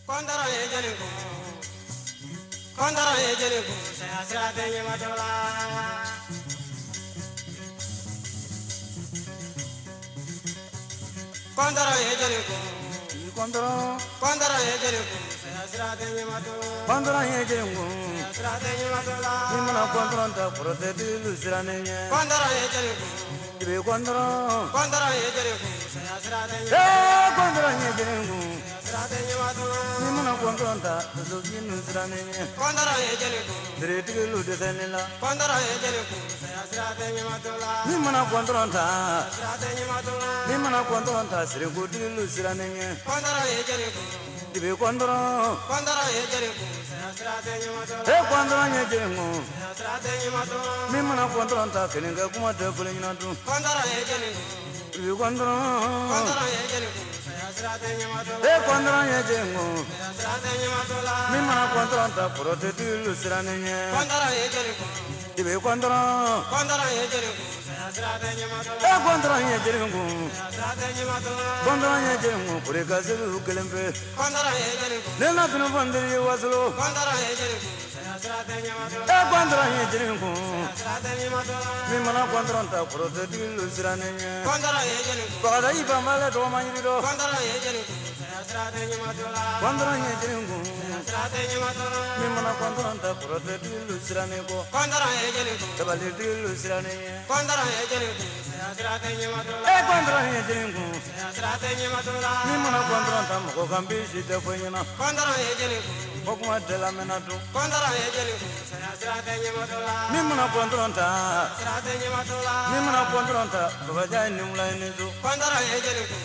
Kondara ejeliku, Kondara ejeliku, saya serate matola. Kondara ejeliku, Kondara ejeliku, saya serate matola. Kondara ejeliku, Serate matola. Dimana kondara tak proteksi lusirannya. Kondara ejeliku, Ibu kondara, Kondara ejeliku, saya serate kondara ejeliku. serate matola. Dimana kondara tak proteksi lusirannya. Kondara ejeliku, Dereti lu desenila. Kondara ejeliku, saya serate matola. Dimana kondara tak, Serate matola. dimana kondara tak serikuti lusirannya. Kondara ejeliku, Ibu kondara, Kondara ejeliku, saya serate matola. kondara ejeliku. Serate matola. Dimana kondara tak kini gak kuat defulnya tu. Kondara ejeliku, Ibu kondara, Kondara ejeliku, saya serate matola. kondara ejeliku. Serate matola. Dimana kondara tak proteksi lusirannya. Kondara ejeliku, Ibu kondara, Kondara ejeliku, saya serate matola. kondara ejeliku. Serate matola. Kondara ejeliku. Puri kasih kelempe. Kondara ejeliku, Nela pinu bandiri waslo. Kondara ejeliku, saya serate matola. Kondara ejeliku. Serate matola. Dimana kondara tak proteksi lusirannya. Kondara ejeliku, Kada iba male do manjiro. Kondara ejeliku, saya serate matola. Kondara ejeliku. Serate matola. Dimana kondara tak proteksi lusirannya. Kondara ejeliku, Tabali lusirannya. Kondara ejeliku, saya serate matola. Kondara ejeliku. Saya serate matola. Dimana kondara tak mau kambisi defulnya. Kondara ejeliku, Pokoknya dalam menatu. Kondara ejeliku, saya serate matola. Dimana kondara tak. Serate matola. Dimana kondara tak. Baca ini mulai itu. Kondara ejeliku,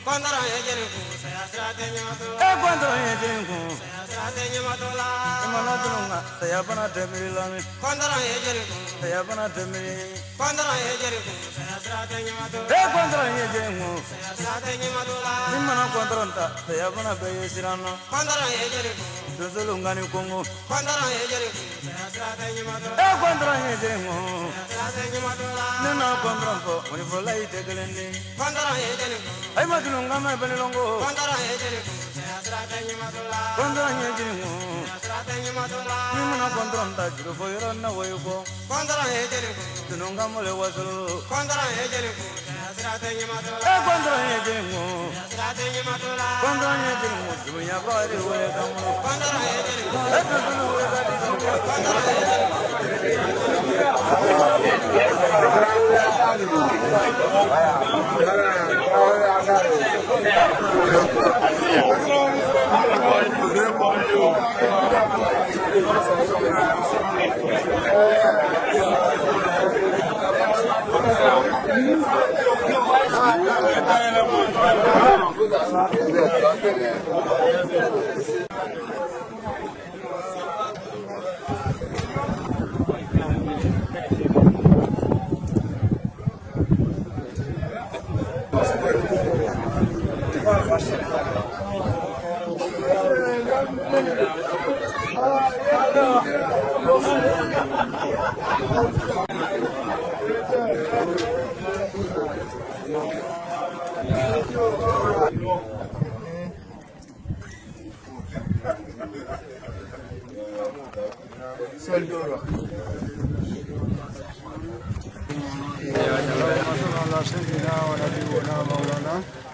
Kondara ejeliku, saya serate matola. Kondara ejeliku. Saya serate matola. Mana tulunga. Saya pernah demilami. Kondara ejeliku, Saya pernah demi. Kondara ejeliku, saya serate matola. Kondara ejeliku. Saya serate matola. Dimana kondara tak. Saya pernah bayi sirana. Kondara ejeliku, Duzulungani kungu. Kondara ejeliku, saya serate matola. Kondara ejeliku. Serate matola. Nena kondara po. Muni folai tegelendi. Kondara ejeliku, Ay matulunga me benilongo. Kondara ejeliku, saya serate matola. Kondara ejeliku. Serate matola. Dimana kondara tak. Juru foyoro na woyuko. Kondara ejeliku, Tununga mole wasulu. Kondara ejeliku, saya serate matola. Kondara ejeliku. Serate matola. Kondara ejeliku. Jumunya bari woye kamu. Kondara ejeliku, Duzulu woye kadi. Kondara ejeliku.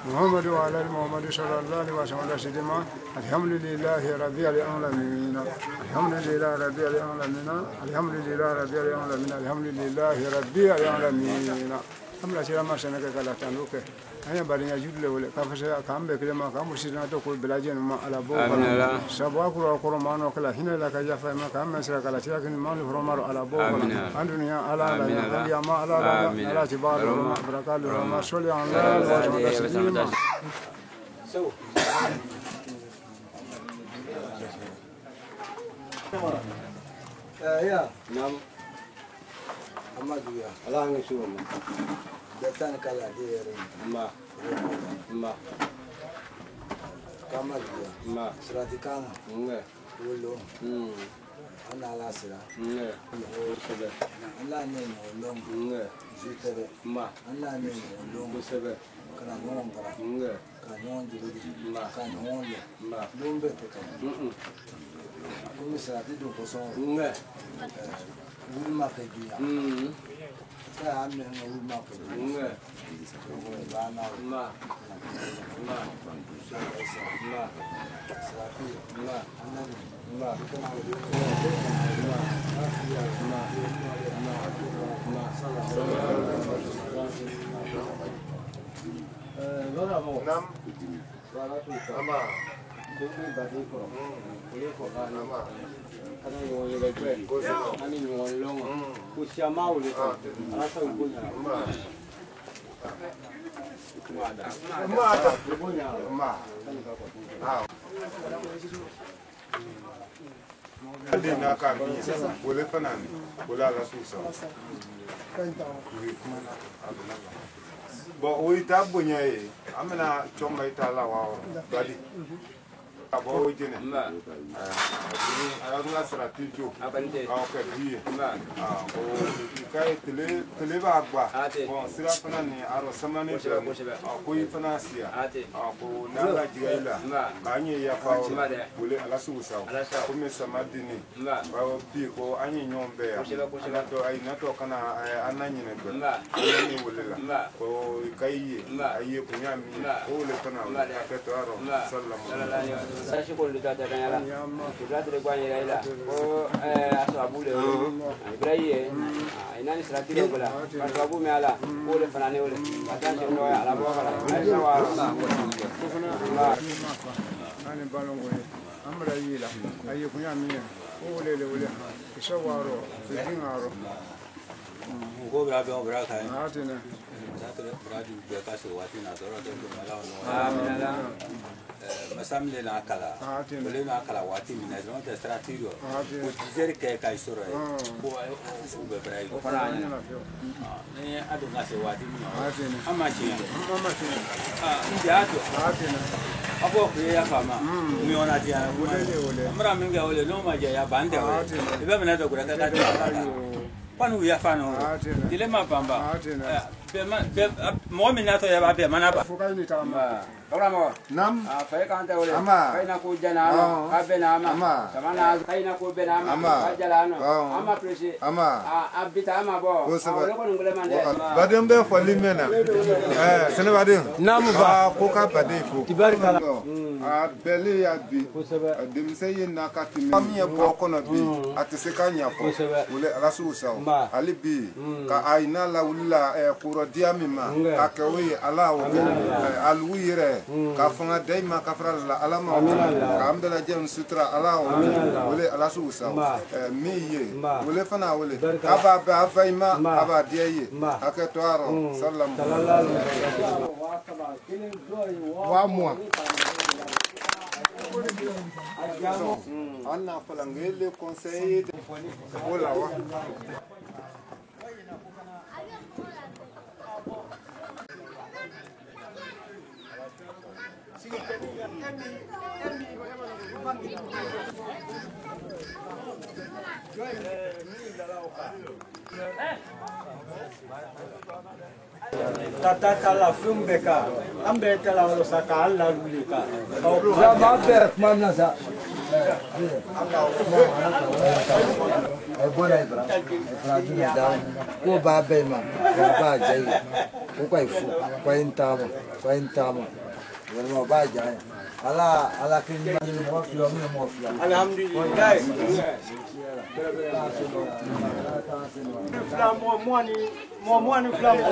محمد وعلى ال محمد صلى الله عليه وسلم. الحمد لله رب العالمين. الحمد لله رب العالمين. الحمد لله رب العالمين. الحمد لله رب العالمين. amla sira ma sana ka la tanu ke aya bari ya judle wala ka fa ka ambe kile ma ka musina to ko belaje ma ala bo sabu akuru ko ma no kala hina la ka ja fa ma ka amna sira kala sira kin ma no romaro ala bo andunya ala ala ya ma ala ala tibar ma barakatu ma soli ala wa sallam so ya nam Amaduya, Allah ngisuwa mo. Betan kala dire ma Kamaduya ma siratikana wolo ana la sira o sebe Allah ne no jutere ma Allah ne no sebe kana ngon kala kanyon di kanyon le lumbe te kan kumi sati do ko son wulma ke duya sa amne wulma ke bana But we tap bunye, I'm gonna chomba itala wow, buddy. Abo ojene. Ayadunga strategico. Okay, bi. Kai tele ba agba. Bon, sira fana ni aro samane jira. Ko ifana sia. Ko nanga jigaila. Ba nye ya fa bole ala suusa. Ko me samadini. Ba bi ko anyi nyombe ya. Ala to ai na to kana ananyi ne be. Ni wolela. Ko kai ayi kunyami. Ko le fana ka to aro sallallahu Sashi ko lita ta danyala kibla tere kwa nyela ila ko asabu le ibraye inani strategi gola asabu me ala ko le fanane ole atanje no ala bo kala aisha wa ani balongo amra yila ayi kunya miya ole le ole ishawaro zingaro ko bra be bra kai atene satore bra di be ka so wati na doro de mala no amina masamle na kala bole na kala wati mina no te strategi ko dizer ke kai soro ko su be bra ko faranya ni adu na se wati mina atene amachi ndiato atene abo ko ya fama mi ona dia ole amra minga ole no ma ya bande ole ibe mina to kura ka panu ya fano dile mapamba mo mina to ya ba be manaba fukani tama Programo. nam Fai kante ole. Ama. Fai na ku jana no. Abe na ama. Samana fai na ku be na ama. Ajala no. Ama presi. ama Abita ama bo. Ko ngule mande. badem be foli mena sene badem Nam ba. ko ka bade fo Tibarika. bele ya bi dem sey na ka timi am ye bo kono bi atese ka nya fo wole rasul sa ali bi ka aina la wula kuro diamima ka kewe ala o alwire ka fanga daima ka fara la alama ka amdala jem sutra ala o wole rasul sa miye wole fana wole aba ba faima aba dieye aketwaro sallallahu alaihi wa moi Anna falangele conseil de voilà wa Tata la fumbeka, ambeka la rosaka la lulika. Sama ber mana sa. Agora é para dar o babe ma, ba jai. O kai fu, vai entama. Não vai jai. Ala que me mo fio. Alhamdulillah. Mwani flamu.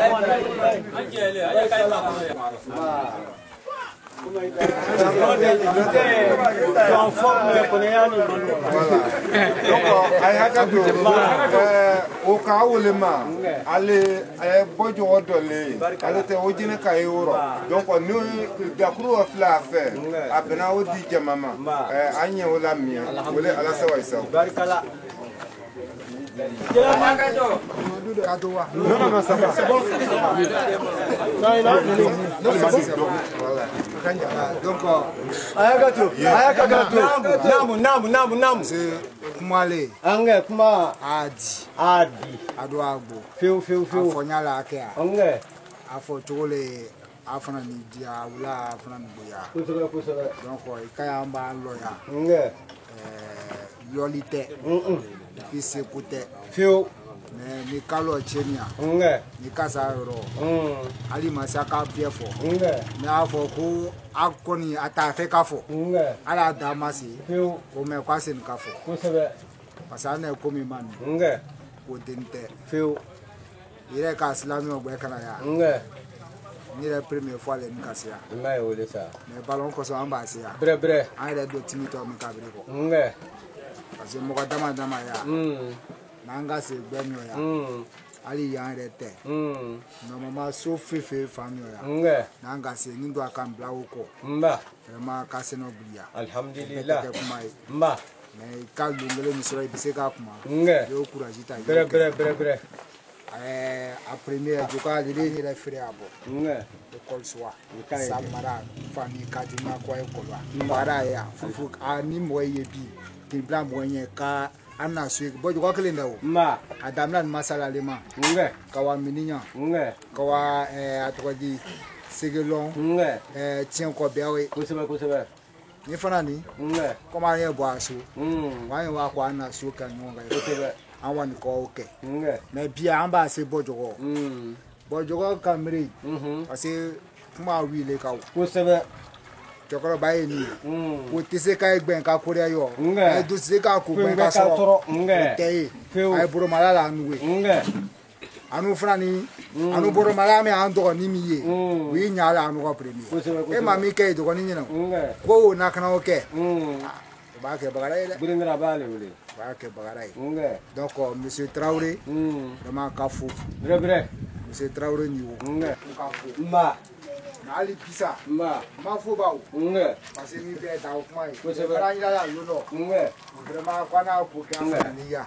ajele aya kai ma ale bojo odole ale te ojine kai euro donc nous dakuru fla fait abena odi jamama anye wala mia wala ala sawa isa Barikala. Non, ça va. C'est bon. Donc, Namu. Kumale Ange kuma adi adwago Feu. afonyala ake Ange. afo chole afana ni dia wala afana ni boya kusebe donc ikaya mba loya lolite ki sekute fiu mais ni kalo chenia ni kasa ro ali masaka biefo mais afo ko akoni atafe kafo ala damasi fiu ko me kwase ni kafo kusebe pasana ko mi man ko dente fiu ire ka islami ogbe kana ya ni la première fois le nkasia mai wole sa mais ballon ko so ambasia bre an ire do timito mi kabri ko parce que mo ko dama ya nanga se gbenyo ya ali ya rete no mama so fefe famio ya nanga se nindo akambla uko vraiment ka se no blia alhamdulillah mais ka lungele mi sura ibise ka kuma yo courage ta bre a première je crois les ni la frère abo école soit samara famille kadima ko école para ya fufu ani moye bi ti blanc moyen ka ana suik bo ko kele ndaw adamlan masala lema kawa mininya kawa atodi segelon tien ko bewe kusebe ni fanani koma ye bo aso wa ko ana su kan nyonga kusebe awan ko oke mais bien amba se bojogo kamri parce que kuma wile ka kusebe jokoro baye ni ko tise ka egben ka kore yo e do tise ka ko gben ka so tei ay buru malala anwe anu frani anu buru malala me an do ni miye wi nyala anu ko premier e mami ke do ni nyina ko na kana oke ba ke bagara ile buringra bale wule ba ke bagara donc monsieur Traoré vraiment kafu bre monsieur Traoré ni wo kafu ali pisa ma fo bawo parce que mi be da o kuma ko se bara ila la yo no vraiment kwana ko ka ni ya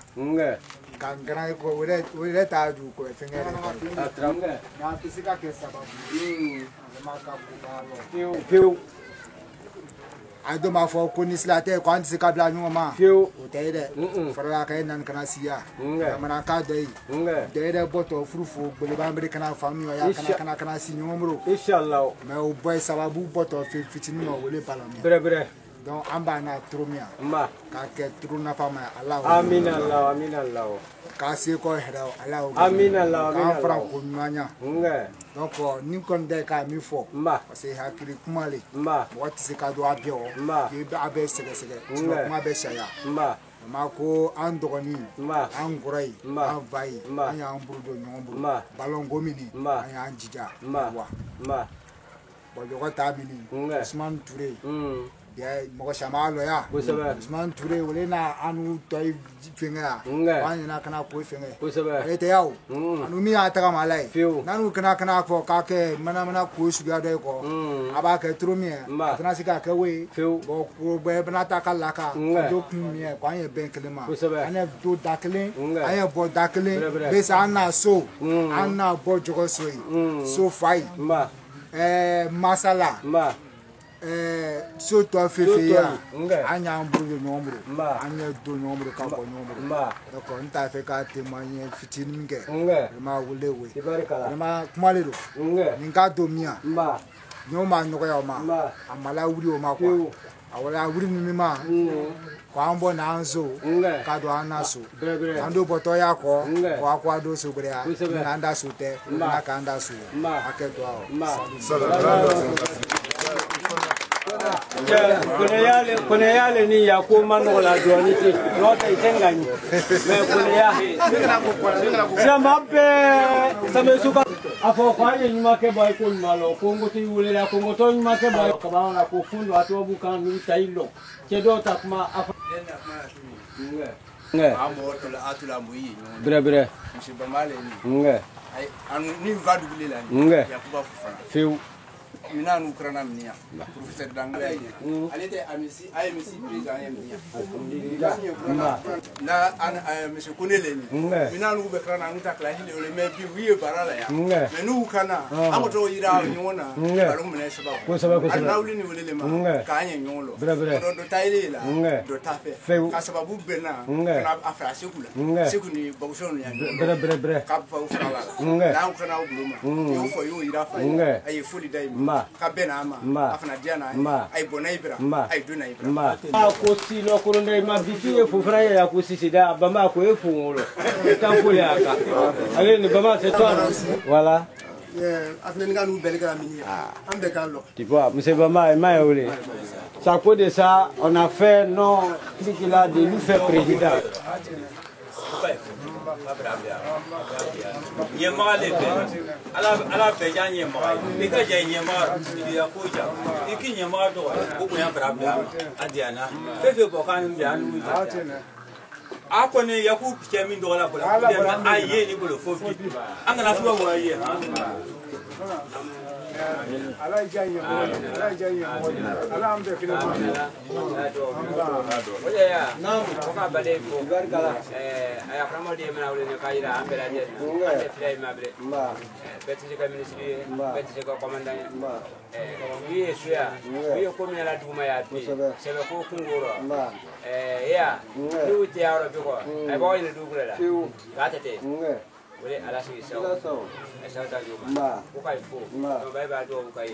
kan gran ko wele ta du ko fengere atramge na pisika ke sababu vraiment ka ko ba lo piu ado ma fo ko ni slate ko anti ka bla nyoma piu o tede fara ka nan kana siya mana ka dai dede boto furufu bole ba mbere kana famille ya kana si nyomro inshallah mais o boy sababu boto fitini no wole palami bre donc amba na tromia ka ke truna fama Allah amin Allah ka se ko hera Allah amin Allah ka fara ko nyanya donc ni kon de ka mi fo parce que hakiri kumale what se ka do abio ke ba be sege kuma be shaya ma ko an dogoni an gurai an vai an ya amburdo nyombu balon gomini an ya anjija wa bo jogo tabini Usman Touré ya mo shama lo ya Usman Touré wole na anu toy finga wani na kana ko finga ete yawo anu mi ata malai nanu kana ko ka ke mana ko suga do ko aba ke trumie kana sika ke we bo ko be bana ta kala ka do kumie ko an ben kelema an do daklen an bo daklen be sa na so an na bo jogo so fai masala so to fefe ya anya mburu nyomru anya do nyomru ka ko nyomru ko nta fe ka te manye fitini minge ma wulewe ma kumalero ninga do mia nyoma nyoko ya ma amala wuri o ma kwa awala wuri mi ma kwa ambo na anzo ka do anaso ando boto ya ko kwa do so gre ya na anda so te na ka anda so akedo kuna yale ni ya ko mano la doni ti nota itengani me kuna ya sema be same suka afo kwa ye nyuma ke boy ko malo kongo ti wule la kongo to nyuma ke boy ko ba na ko fundo atu buka ni tailo ke do takma afa amo to la atula muyi bre monsieur Bamale ni ai anu ni va dubule la ya kuba fufana fiu mina nukrana mnia professeur d'anglais ale te amisi IMC président mnia na monsieur Konele mina nu be krana nuta classe le me bi wiye barala ya me nu kana amoto yira nyona balo mena sababu na ulini wele ma ka anya nyolo do taile la do tafe ka sababu bena na afra sekula sekuni bawushon ya bre ka fa ufala na ukana ubuluma yo fo yo yira fa ay fuli dai ka bena ama afna diana ay bonaibra ay dunaibra ko si no ko ndai ma bikiye fu fra ya ko si sida bama ko e fu ngolo tampo ya ka ale ni bama c'est toi voilà afna nga nu belga mini ambe kallo tu vois monsieur bama ma yole ça cause de ça on a fait non qui là de nous faire président Nyema le be ala be ja nyema ni ka ja nyema ni ya ko ja iki nyema do ko ya brabla adiana fefe ko kan bi anu ja ako ne ya ku chemi do la bola ko na aye ni bolo fofi angana fuwa wa ye ala janye ala ambe kile oye ya ko ka bale ko gargala aya kramo de mena wole ne kayira ambela de ande flay mabre beti ka ministry beti ka commandant wiye suya wiye ko mi ala duma ya bi sebe ko kungoro ya du ti awro bi ko ay bo ina du gula la tete wole ala si saw saw ta juma ko kay fo no bay ba do ko kay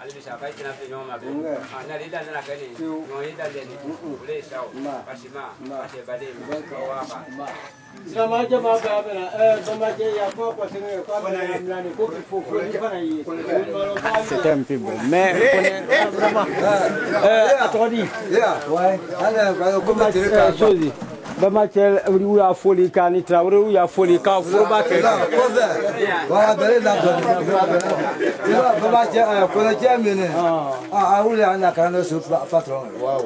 ali bisa kay tina fe nyoma be na ri dan na kani no ri dan ni wole saw pasima pashe bade ko wa ba sama jama ba bena bama je ya ko singe ko bana mlani ko fo ni bana yi c'est un peu bon mais vraiment attendez ouais ala ko ma tere ka chose bama chel uri ya foli kani traure ya foli ka fo ba ke wa bere da bama je ko na je mene ule ana kana so patron wa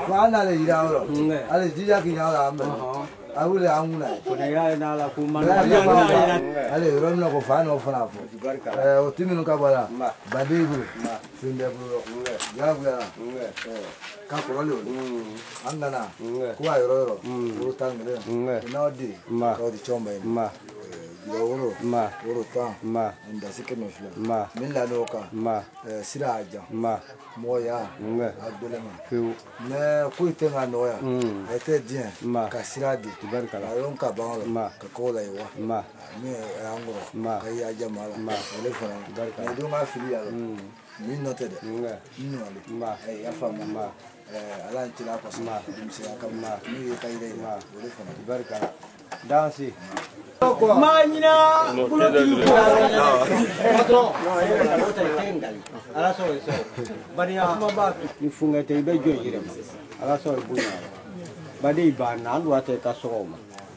wa ana le ira ro ale jija ki ya la ule amuna ko na ya na la ku man ale ro no ko fa no fa fo o timinu ka bala badibu finde bro ya bla ka ko le angana kwa yoro ro tangre no di ko di chomba oro oro ta nda sikeno fla minla noka sira aja moya adolema ne kuitenga noya ete dien ka sira di ayon ka bangolo ka kola iwa mi angoro ka ya jamala ele fana ne dunga fili ya min note de no ale ya fama ala ntila ko sama dimse akama mi ka ile ele fana barka dansi Magna ala so bari ama ni funga te be jojire ala so bunya badi ba na ndo ate ka so ma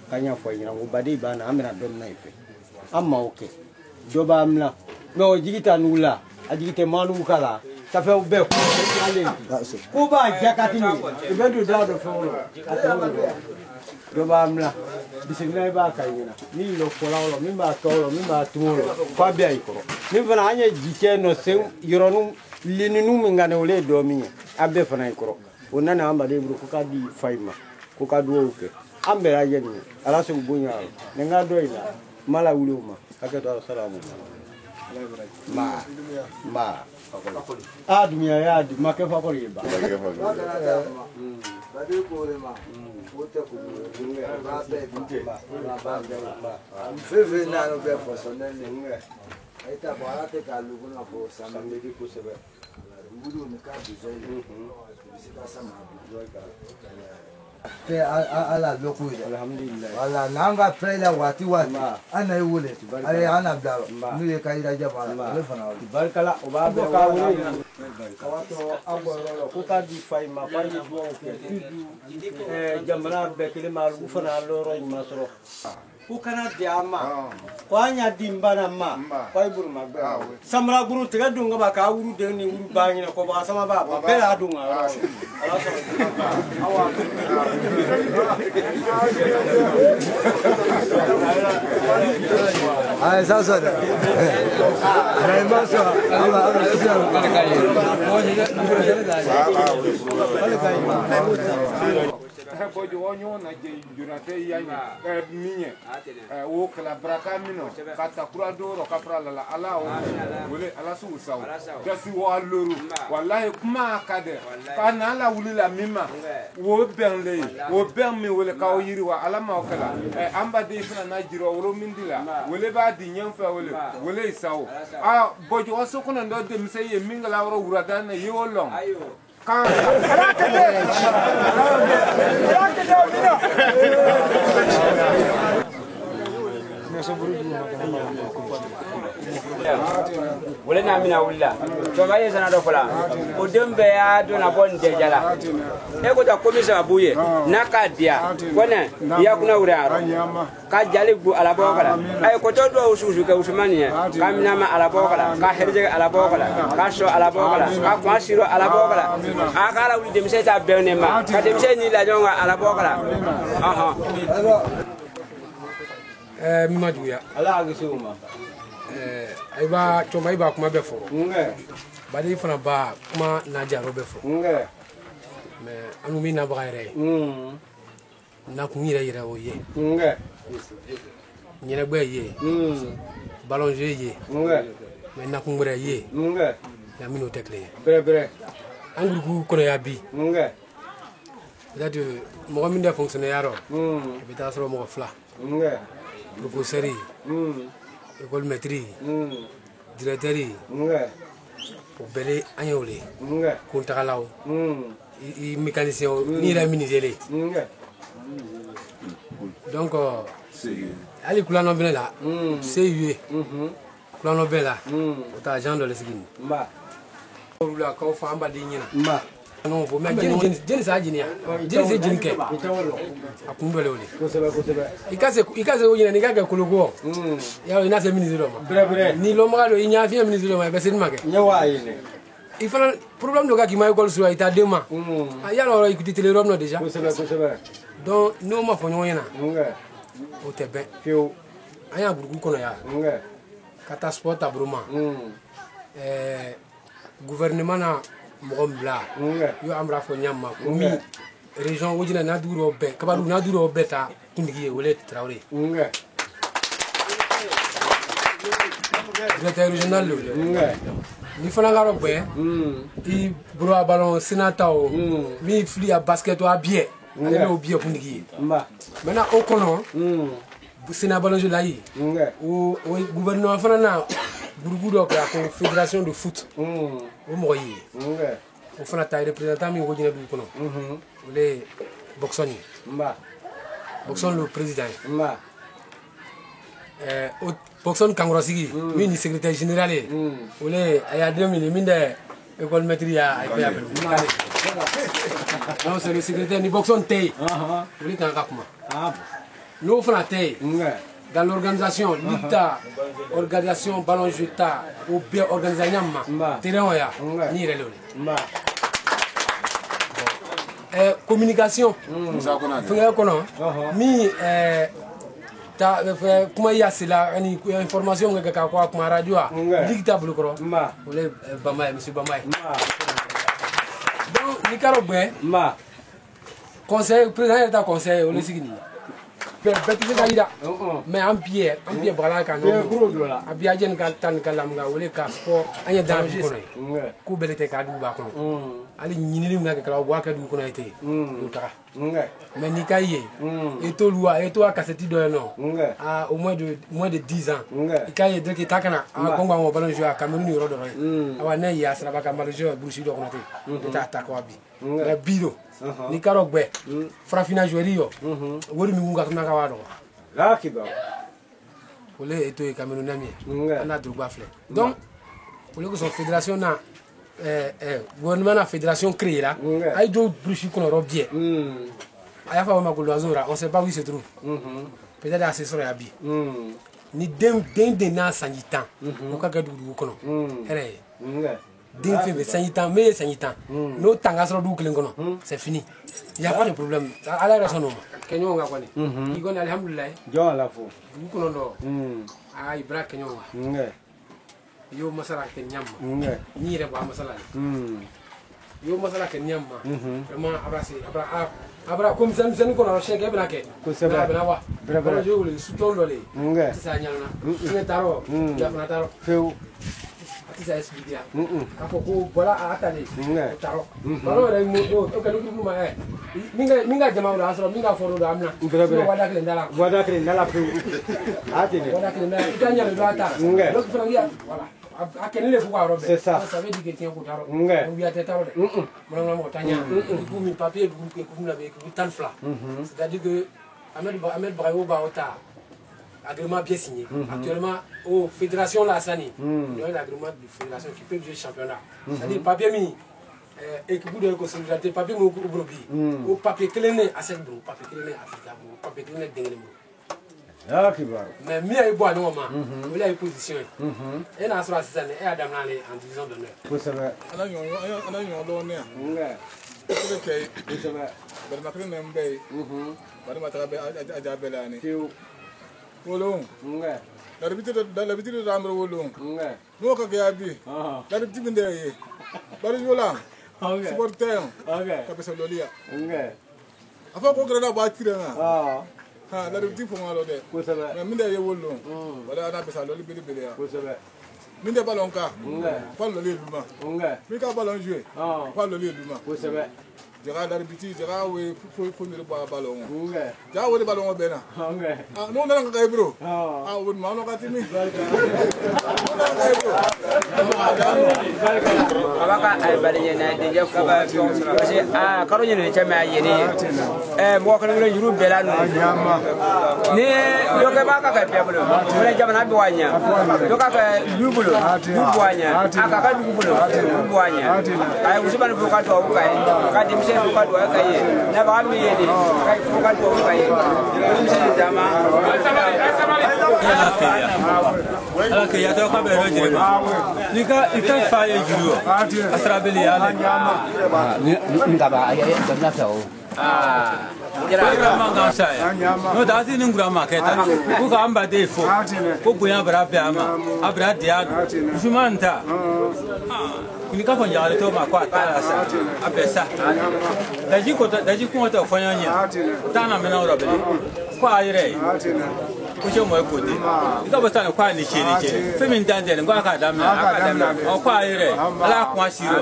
kanya fo yina ngo badi ba na amena dom na ife amma oke joba amna no jigita nula ajigite manu kala ta fe be ko ba jakati ni be do da do fo joba amna bisigna ba kayina ni lo kolawlo mi ba tolo mi ba tulo fa bi ay ko mi fana anya jike no se yoronu lininu mi ngane ole do mi abbe fana ay ko onana amba de bru ko ka di fayma ko ka do oke ambe la yeni ala so bunya ne nga do ila mala wuluma akato salamu ma dunia ya di make fa ko riba badi ko le ma wote ko ba feve na no be personnel ne aita bora te ka lugu na ko sambe di ko sebe ngudu ne ka bizo sika sama te ala loku alhamdulillah wala nanga prela wati ana yule ale ana bdalo ni ka ira jaba le fana barkala obabe ka wuri kawato aboro ko ka di fay ma pa ni bo ke jamana be kile mal bu fana loro masro ko kana di ama ko anya dimbana ma ko iburu ma be samra guru tiga dunga ba ka wuru de ni wuru ba ni ko ba sama ba be la dunga ala so awa Allez, ça sonne. Bojo wonyo na jurate yani minye wo kala braka mino kata kura doro kapra la ala wole ala su saw dasi wo loro wallahi kuma kade kana ala wulila mima wo benle wo ben mi wole ka yiri wa ala ma kala amba de fina na jiro woro mindila wole ba di nyamfa wole saw bojo waso kuna ndo de miseye mingala woro wurada na yolong wala na mina wulla to ba yesa na do fala o dembe ya do na bon de jala e ko ta komisa abuye nakadia kone ya kuna uraro ka jali gu ala bokala ay ko to do ususu ka usmani ka mina ma ala bokala ka herje ala bokala ka so ala bokala ka kwasiro ala bokala akala wuli demse ta bene ma ka demse ni la jonga ala bokala aha majuya ala agisuma ay ba to may ba kuma be fo badi fana ba kuma na jaro be fo mais anu mi na ba re na ku yire o ye nyere gbe ye ballon je ye mais na ku ngre ye na mi no tekle bre anguru ku ko ya bi c'est-à-dire mo mi nda fonctionnaire be ta so mo fla professeur école maîtrise directeur o bele anyole kuntakalaw i mécanicien ni la ministère donc ali kulano bela la c'est kulano bela o ta agent de l'esquine mba o la ko fa amba di nyina mba non faut même jeni sa jini ya jeni se jini ke akumbele ole ikase o nyina ni gaga kulugo ya ina se ministre ma bre ni lo ma do inya fi ministre ma be sen ma ke nyawa yene il faut problème de gars qui m'a école sur ita demain ya lo écouter télé rom no déjà donc nous ma fo nyona o te ben fio aya burgu kono ya kata sport abruma gouvernement na Mbla, yo amra fo nyamma mi région wojina na duro be kabaru na duro beta kindigi wole Traoré directeur régional ni fana ngaro be i bro ballon sénateur mi fli a basket o bien ale o bien kindigi maintenant au kono sénat ballon je layi o gouvernement fana na Gurgudo ko fédération de foot o moyi o fana tay représentant mi wojina du kono le boxoni boxon le président o boxon kangorosigi mi ni secrétaire général o le aya 2000 mi de école maîtrise ay ko yapel non c'est le secrétaire ni boxon tay o le kan kakuma no fana tay dans l'organisation l'État organisation ballon jeta ou bien organisation terrain ya ni relé communication fenga kono mi ta kuma ya sila ani information nga ka kwa kuma radio digitable ko ole bamay monsieur bamay donc ni karobé conseil président état conseil ole sigini beti ga ida mais en pierre bala kan a biya jen kan tan kalam ga wole ka sport anya danger ko belete ka du ba ko ali nyinili nga ka wa ka du ko na ite do ta mais ni kaye et to loi et to akaseti do no à au moins de 10 ans kaye de ki takana a gongwa mo ballon joueur Cameroun yoro do awa na ya sala ba ka ballon joueur burushi do ko na te ta ta ko bi la bido ni karogbe frafina joueur yo wori mi ngunga kana ka wado la kiba ole eto e Cameroun nami ana drogba fle donc ole ko son fédération na gouvernement na fédération créée là ay do brushi kono robie aya fa ma ko azora on sait pas où il se trouve peut-être assesseur ya bi ni den na sanjitan o ka gadu kono ere den fait sanjitan mais sanjitan no tanga soro du kelen kono c'est fini il y a pas de problème ala raison no kenyo nga ko ni igone alhamdulillah jo ala fo du kono do Ai bra kenyo. Yo masala ke nyamma. Ni re ba masala. Yo masala ke nyamma. Vraiment abra comme ça nous ko na cheke bra ke. Ko se bra wa. Bra yo le suton lo le. Sa nyana. Ni taro. Ya fana taro. Feu. Ati sa expliquer. Ako ko bola atale. Taro. Balo re mo o ka lu ma minga jama wala asro minga foro do amna. Wada kle ndala. Wada kle ndala feu. Ati ne. Wada kle ndala. Itanya le do ata. Donc fana ya voilà. A kenele fuka robe. C'est ça. Ça veut dire que tiens ko taro. On vient tête taro. Mon mon tanya. Ku mi papier ku na be ku tan fla. C'est-à-dire que Ahmed Bravo Baota agrément bien signé. Actuellement aux fédérations la Sani. Il y a un agrément de fédération qui peut jouer championnat. C'est-à-dire papier mi équipe de consolidation papier mo ku brobi. Au papier clené à cette bro, papier clené Africa bro, papier clené dengele bro. Ah, qui va. Mais mieux est bon, non, maman. Il a une position. Et dans ce cas, il y a Adam en division d'honneur. Vous savez. On a eu l'honneur. Ah, la petite pour moi, mais mine de wolo. Voilà, on a besoin de libérer. Mine de ballon car. Pas le libre. Mais quand ballon joué. Pas le libre. Je regarde la petite, je regarde où il faut le ballon. Je regarde où le ballon est bien. Ah, nous on a un gars bro. Ah, on m'a on a gâté mi. Abaka ay baliye na de je ko ba parce que ah karo ni ne chama yene mo ko le yuru bela no ni yo ke ba ka ka peblo mo le jamana bi wanya yo ka ka lubulo wanya aka ka lubulo wanya ay usibana bu ka to bu ka di mse bu ka do ka ye na ba mi yene ka bu ka do ka ye mse jama ala ke ya to ka be ro jere ika fa ye juru asra beli ala ni ka ba ya na fa o jara manga sa ya no da si ni ngura ma keta ku ka amba de fo ko buya bra be ama abra dia jumanta ni ka fanya ale to ma kwa ta sa abesa daji ko to fanya nya ta na me na ro beli kwa ayire ko je mo ko de ika ba sa kwa ni che fe min dan de ngwa ka da me o kwa ayire ala kwa shiro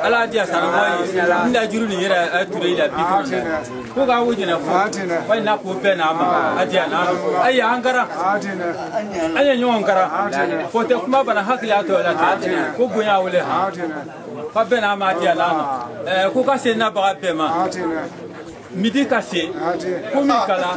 ala dia sa mo yi nda juru ni yere ature da bi ko ga wuji na fo wai na ko pe na ma adia na ai angara anya nyo angara fo te kuma bana hakli ato la ko bunya wule ka be na ma adia na ko ka se na ba pe ma midi ka se ko mi kala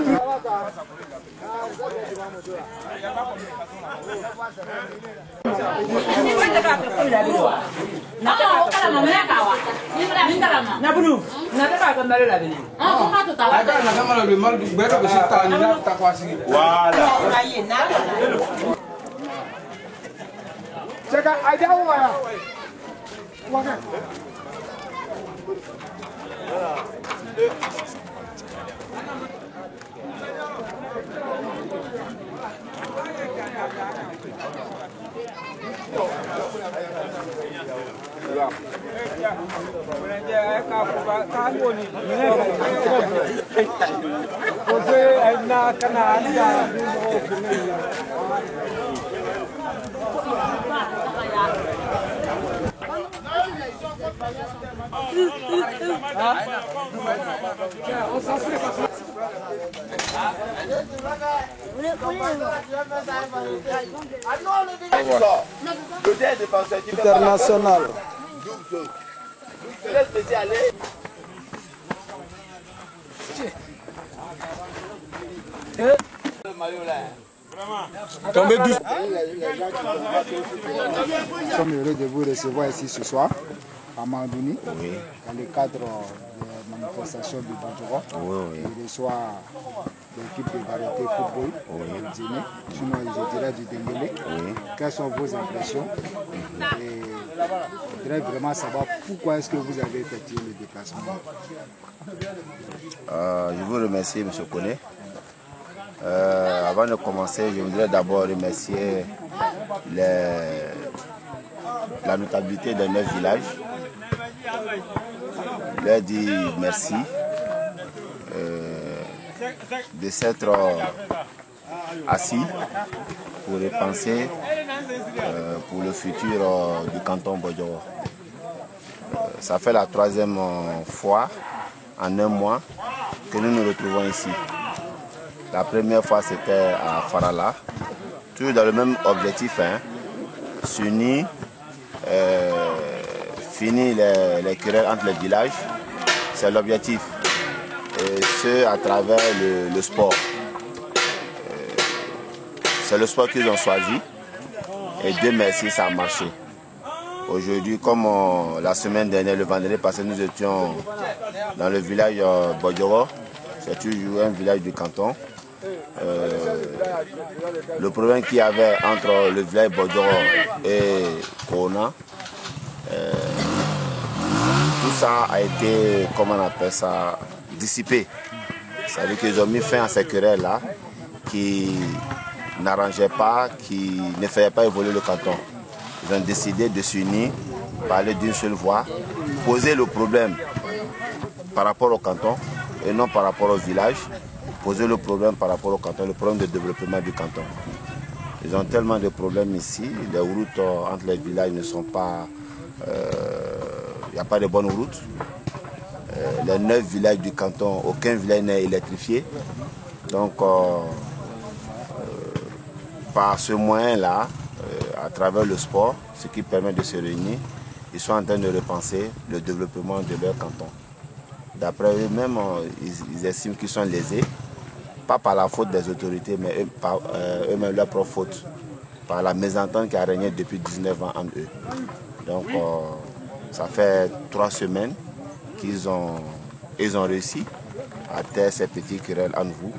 International. Nous sommes heureux de vous recevoir ici ce soir à Mandouni, dans le cadre de manifestation du Badjoura. Il reçoit l'équipe de variété football de Djéné, sinon je dirais du Dengele. Quelles sont vos impressions? Et je voudrais vraiment savoir pourquoi est-ce que vous avez effectué le déplacement. Je vous remercie, M. Koné. Avant de commencer, je voudrais d'abord remercier la notabilité des 9 villages. Je leur dis merci de s'être assis pour repenser pour le futur du canton Bodjoro. Ça fait la 3e fois en 1 mois que nous nous retrouvons ici. La première fois c'était à Farala, toujours dans le même objectif, s'unir, finir les querelles entre les villages, c'est l'objectif. Et ce à travers le sport. C'est le sport qu'ils ont choisi et Dieu merci, ça a marché. Aujourd'hui, comme la semaine dernière, le vendredi passé, nous étions dans le village Bodjoro, c'est toujours un village du canton. Le problème qu'il y avait entre le village Bodjoro et Corona, tout ça a été, comment on appelle ça, dissipé. C'est-à-dire qu'ils ont mis fin à ces querelles-là qui n'arrangeaient pas, qui ne faisaient pas évoluer le canton. Ils ont décidé de s'unir, parler d'une seule voix, poser le problème par rapport au canton et non par rapport au village, poser le problème par rapport au canton, le problème de développement du canton. Ils ont tellement de problèmes ici, les routes entre les villages ne sont pas... Il n'y a pas de bonnes routes. Les 9 villages du canton, aucun village n'est électrifié. Donc, par ce moyen-là, à travers le sport, ce qui permet de se réunir, ils sont en train de repenser le développement de leur canton. D'après eux-mêmes, ils estiment qu'ils sont lésés, pas par la faute des autorités, mais par eux-mêmes leur propre faute, par la mésentente qui a régné depuis 19 ans entre eux. Donc, ça fait 3 semaines qu'ils ont réussi à taire ces petits querelles entre vous.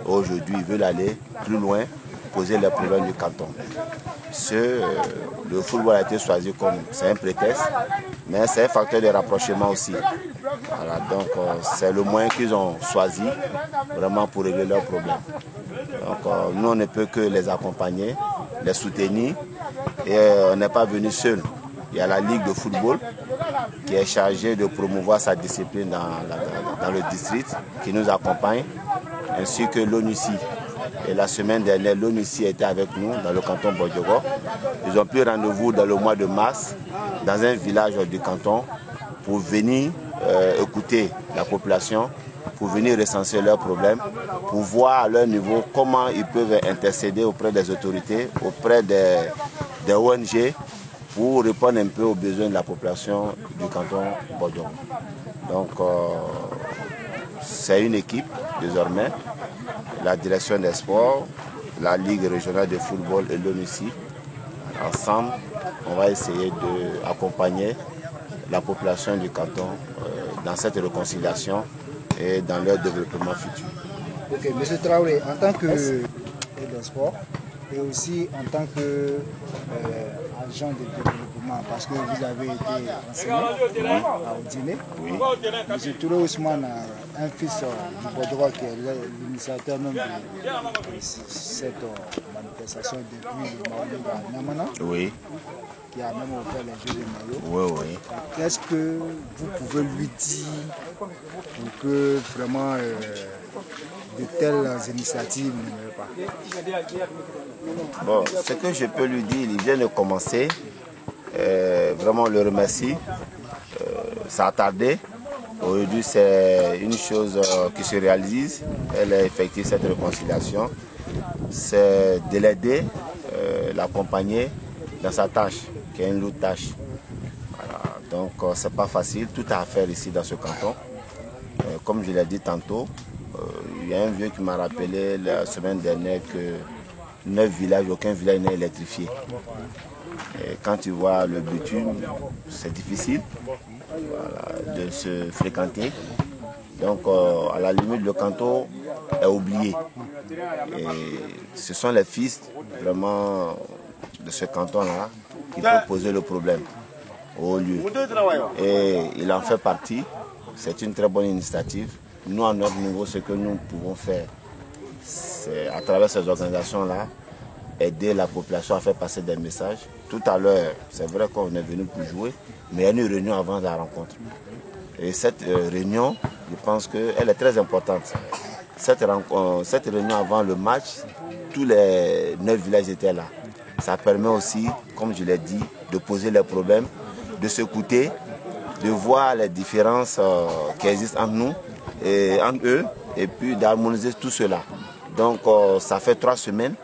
Aujourd'hui, ils veulent aller plus loin, poser les problèmes du canton. Le football a été choisi comme c'est un prétexte, mais c'est un facteur de rapprochement aussi. Voilà, donc c'est le moyen qu'ils ont choisi vraiment pour régler leurs problèmes. Donc nous on ne peut que les accompagner, les soutenir et on n'est pas venu seul. Il y a la Ligue de football qui est chargée de promouvoir sa discipline dans le district, qui nous accompagne, ainsi que l'ONUCI. Et la semaine dernière, l'ONUCI était avec nous dans le canton Bodjoro. Ils ont pris rendez-vous dans le mois de mars, dans un village du canton, pour venir écouter la population, pour venir recenser leurs problèmes, pour voir à leur niveau comment ils peuvent intercéder auprès des autorités, auprès des ONG, pour répondre un peu aux besoins de la population du canton Bodjoro. Donc, c'est une équipe désormais, la direction des sports, la Ligue régionale de football et l'ONUCI. Ensemble, on va essayer d'accompagner la population du canton dans cette réconciliation et dans leur développement futur. Ok, M. Traoré, en tant que des sports et aussi en tant que agent de développement, parce que vous avez été enseignant au dîner. Oui. M. Touré Ousmane, un fils du Bodjoro qui est l'initiateur même de cette manifestation depuis le Maouli à Namana. Oui. Qui a même offert les Jeux de Oui, maillot. oui. Qu'est-ce que vous pouvez lui dire pour que vraiment de telles initiatives ne pas? Bon, ce que je peux lui dire, il vient de commencer. Vraiment, on le remercie. Ça a tardé. Aujourd'hui, c'est une chose qui se réalise. Elle est effective, cette réconciliation. C'est de l'aider, l'accompagner dans sa tâche, qui est une lourde tâche. Voilà. Donc, c'est pas facile. Tout à faire ici dans ce canton. Comme je l'ai dit tantôt, il y a un vieux qui m'a rappelé la semaine dernière que 9 villages, aucun village n'est électrifié. Et quand tu vois le bitume, c'est difficile, voilà, de se fréquenter. Donc, à la limite, le canton est oublié. Et ce sont les fils vraiment de ce canton-là qui peuvent poser le problème au lieu. Et il en fait partie. C'est une très bonne initiative. Nous, à notre niveau, ce que nous pouvons faire, c'est à travers ces organisations-là, aider la population à faire passer des messages. Tout à l'heure, c'est vrai qu'on est venu pour jouer, mais il y a une réunion avant la rencontre. Et cette réunion, je pense qu'elle est très importante. Cette réunion avant le match, tous les 9 villages étaient là. Ça permet aussi, comme je l'ai dit, de poser les problèmes, de s'écouter, de voir les différences qui existent entre nous et entre eux, et puis d'harmoniser tout cela. Donc ça fait 3 semaines,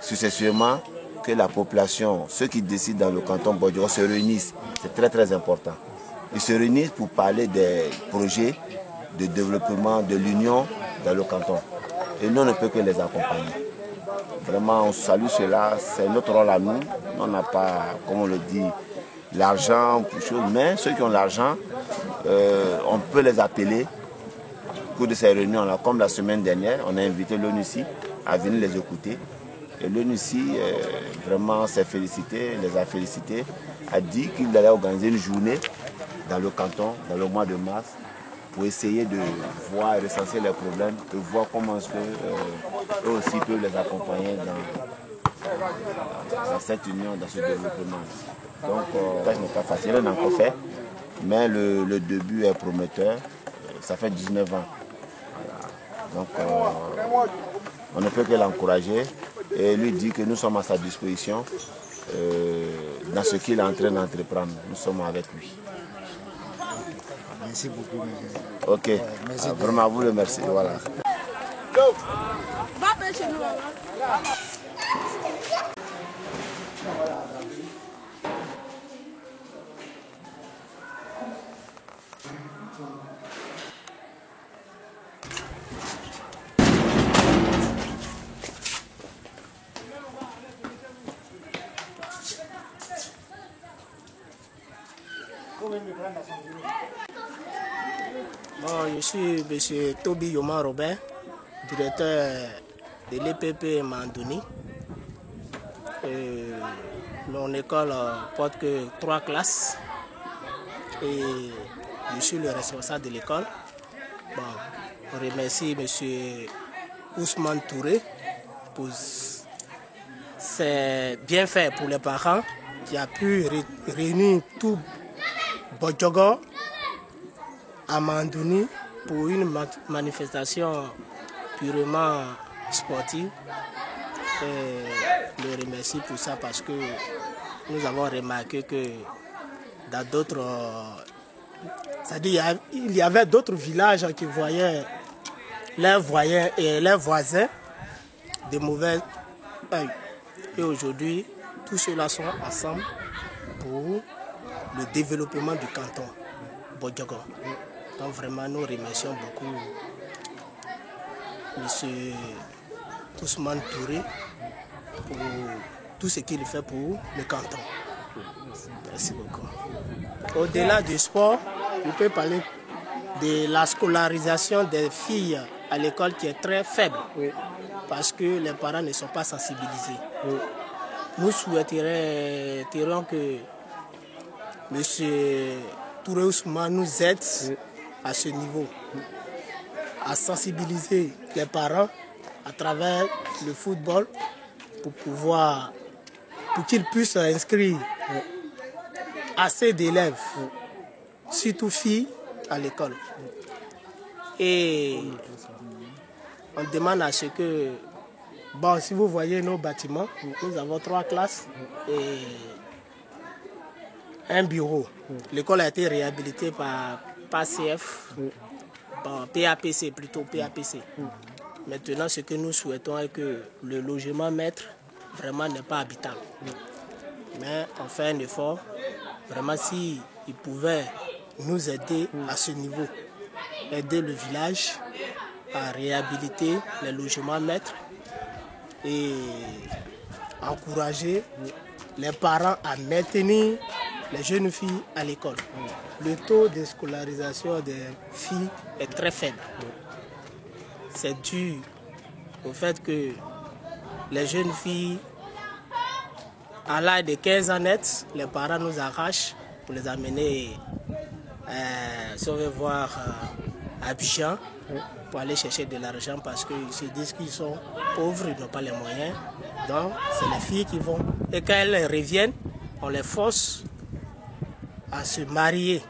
successivement, que la population, ceux qui décident dans le canton Bodjogo se réunissent. C'est très très important. Ils se réunissent pour parler des projets de développement de l'union dans le canton. Et nous, on ne peut que les accompagner. Vraiment, on salue cela, c'est notre rôle à nous. On n'a pas, comme on le dit, l'argent, mais ceux qui ont l'argent, on peut les appeler au cours de ces réunions-là. Comme la semaine dernière, on a invité l'ONUCI à venir les écouter. Et l'ONUCI, vraiment, s'est félicité, les a félicités, a dit qu'il allait organiser une journée dans le canton, dans le mois de mars, pour essayer de voir et recenser les problèmes, de voir comment est-ce qu'eux aussi peuvent les accompagner dans cette union, dans ce développement. Donc, ça n'est pas facile, on a encore fait, mais le début est prometteur. Ça fait 19 ans. Donc, on ne peut que l'encourager et lui dire que nous sommes à sa disposition dans ce qu'il est en train d'entreprendre. Nous sommes avec lui. Merci beaucoup. Ok, merci vraiment à vous le merci. Voilà. Bon, je suis M. Toby Yoma Robert, directeur de l'EPP Mandouni. Mon école porte que 3 classes et je suis le responsable de l'école. Bon, on remercie M. Ousmane Touré pour ses bienfaits pour les parents qui a pu réunir tout Bodjogo à Mandouni pour une manifestation purement sportive. Et le remercie pour ça parce que nous avons remarqué que dans d'autres... c'est-à-dire il y avait d'autres villages qui voyaient leurs voisins de mauvais œil. Et aujourd'hui, tous ceux-là sont ensemble pour le développement du canton Bodjogo. Donc vraiment, nous remercions beaucoup M. Ousmane Touré pour tout ce qu'il fait pour le canton. Merci beaucoup. Au-delà du sport, je peux parler de la scolarisation des filles à l'école qui est très faible. Oui. Parce que les parents ne sont pas sensibilisés. Oui. Nous souhaiterions que M. Touré Ousmane nous aide à ce niveau, à sensibiliser les parents à travers le football pour qu'ils puissent inscrire assez d'élèves, surtout filles, à l'école. Et on demande à ce que, bon, si vous voyez nos bâtiments, nous avons 3 classes et un bureau. L'école a été réhabilitée par CF, par PAPC plutôt, PAPC. Maintenant, ce que nous souhaitons est que le logement maître vraiment n'est pas habitable. Mais on fait un effort. Vraiment, s'ils pouvaient nous aider à ce niveau, aider le village à réhabiliter les logements maîtres et encourager les parents à maintenir les jeunes filles à l'école. Le taux de scolarisation des filles est très faible. C'est dû au fait que les jeunes filles, à l'âge de 15 ans net, les parents nous arrachent pour les amener, si on veut voir, à Abidjan pour aller chercher de l'argent parce qu'ils se disent qu'ils sont pauvres, ils n'ont pas les moyens. Donc, c'est les filles qui vont. Et quand elles reviennent, on les force à se marier.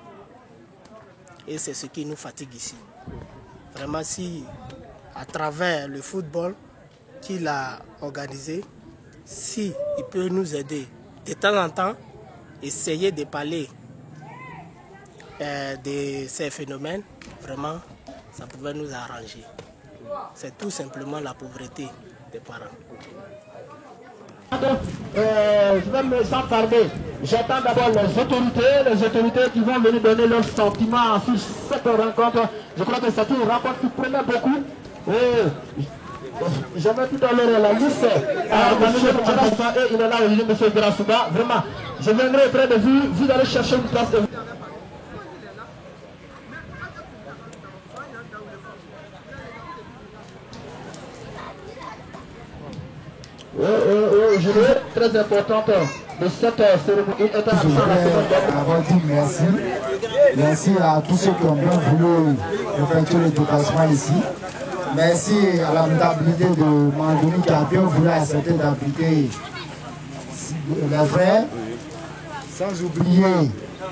Et c'est ce qui nous fatigue ici. Vraiment, si à travers le football qu'il a organisé, si il peut nous aider de temps en temps, essayer de parler de ces phénomènes, vraiment, ça pouvait nous arranger. C'est tout simplement la pauvreté des parents. Je vais me sans tarder. J'attends d'abord les autorités qui vont venir donner leurs sentiments sur cette rencontre. Je crois que c'est une rencontre qui prenait beaucoup. J'avais tout à l'heure la liste. Et il est là aujourd'hui, M. Grasouba. Vraiment, je viendrai près de vous, vous allez chercher une place de... Je vais très importante de cette cérémonie. Avant tout, merci. Merci à tous ceux qui ont bien voulu effectuer le déplacement ici. Merci à la notabilité de Mandouni qui a bien voulu accepter d'habiter les frères. Sans oublier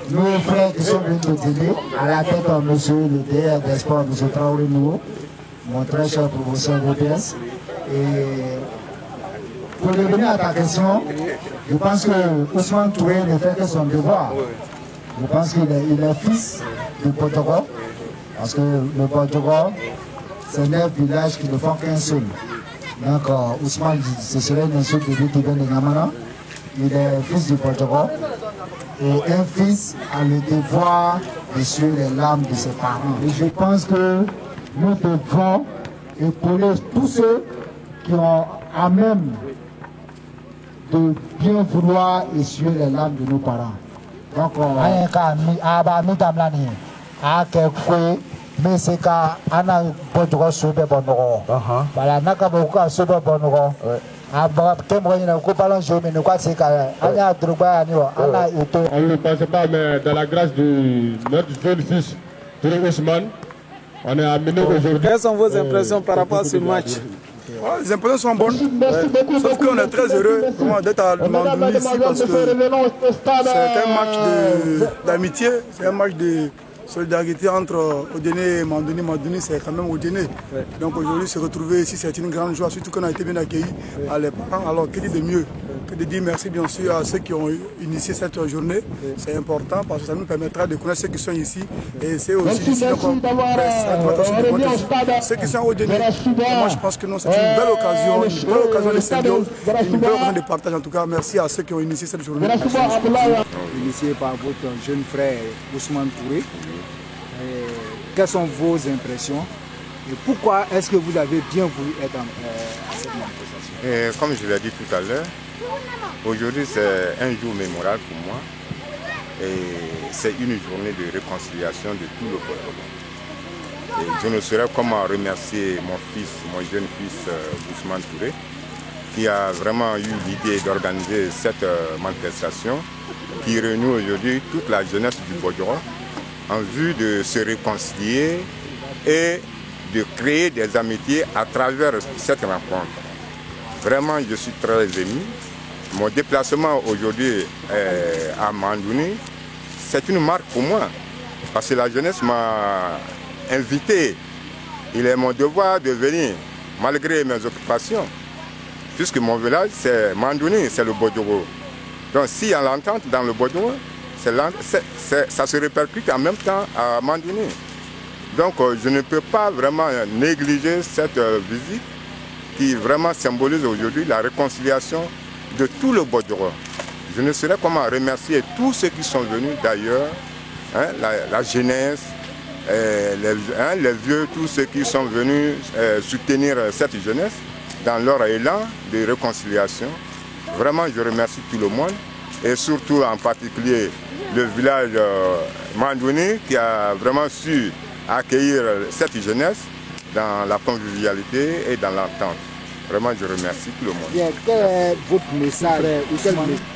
nos frères qui sont venus nous aider. À la tête, monsieur le DR des sports, M. Traoré Nouveau, mon très cher professeur VPS. Et pour revenir à ta question, je pense que Ousmane Touré ne fait que son devoir. Je pense qu'il est fils du Portugal, parce que le Portugal, c'est 9 villages qui ne font qu'un seul. Donc Ousmane, ce serait une insulte de lui qui vient de Namana. Il est fils du Portugal. Et un fils a le devoir de suivre les larmes de ses parents. Et je pense que nous devons épauler tous ceux qui ont à même de bien vouloir essuyer les larmes de nos parents. Donc, mais c'est qu'à Anna Portugal soupe bonoro. Voilà, Nakaboka soupe bonoro. On ne pense pas, mais dans la grâce de notre jeune fils, Ousmane, on est amené aujourd'hui. Quelles sont vos impressions par rapport à ce match? Les impressions sont bonnes, sauf qu'on est très heureux d'être à Mandouni ici parce que c'est un match d'amitié, c'est un match de solidarité entre Odéné et Mandouni. Mandouni, c'est quand même Odéné. Donc aujourd'hui, se retrouver ici, c'est une grande joie, surtout qu'on a été bien accueillis à les parents. Alors, que dire de mieux que de dire merci bien sûr à ceux qui ont initié cette journée. C'est important parce que ça nous permettra de connaître ceux qui sont ici et c'est aussi ici ceux qui sont au Odéné. Moi, je pense que non, c'est une belle occasion de symbiose, une belle occasion de partage. En tout cas, merci à ceux qui ont initié cette journée. Initié par votre jeune frère Ousmane Touré. Quelles sont vos impressions et pourquoi est-ce que vous avez bien voulu être à cette manifestation? Comme je l'ai dit tout à l'heure, aujourd'hui c'est un jour mémorable pour moi et c'est une journée de réconciliation de tout le peuple. Je ne saurais comment remercier mon jeune fils Ousmane Touré qui a vraiment eu l'idée d'organiser cette manifestation qui réunit aujourd'hui toute la jeunesse du Bodjoro en vue de se réconcilier et de créer des amitiés à travers cette rencontre. Vraiment, je suis très ému. Mon déplacement aujourd'hui à Mandouni, c'est une marque pour moi, parce que la jeunesse m'a invité. Il est mon devoir de venir, malgré mes occupations, puisque mon village, c'est Mandouni, c'est le Bodjoro. Donc s'il y a l'entente dans le Bodjoro, ça se répercute en même temps à Mandouni. Donc je ne peux pas vraiment négliger cette visite qui vraiment symbolise aujourd'hui la réconciliation de tout le Bodjoro. Je ne saurais comment remercier tous ceux qui sont venus d'ailleurs, hein, la jeunesse, les vieux, tous ceux qui sont venus soutenir cette jeunesse dans leur élan de réconciliation. Vraiment, je remercie tout le monde et surtout en particulier le village Mandouni qui a vraiment su accueillir cette jeunesse dans la convivialité et dans l'entente. Vraiment, je remercie tout le monde. Bien, quel est votre message ou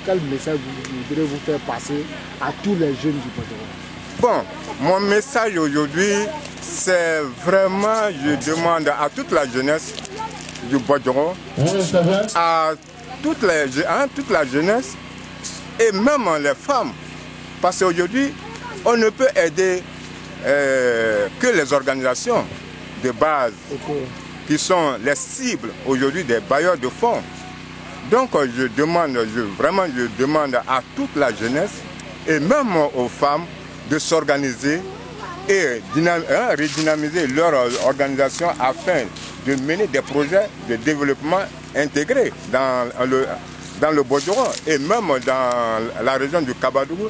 quel message vous voudrez vous faire passer à tous les jeunes du Bodjoro? Bon, mon message aujourd'hui, c'est vraiment, je demande à toute la jeunesse du Bodjoron, à toute la jeunesse et même les femmes. Parce qu'aujourd'hui, on ne peut aider que les organisations de base qui sont les cibles aujourd'hui des bailleurs de fonds. Donc je demande à toute la jeunesse et même aux femmes de s'organiser et redynamiser leur organisation afin de mener des projets de développement intégrés dans le Bodjoron et même dans la région du Kabadougou,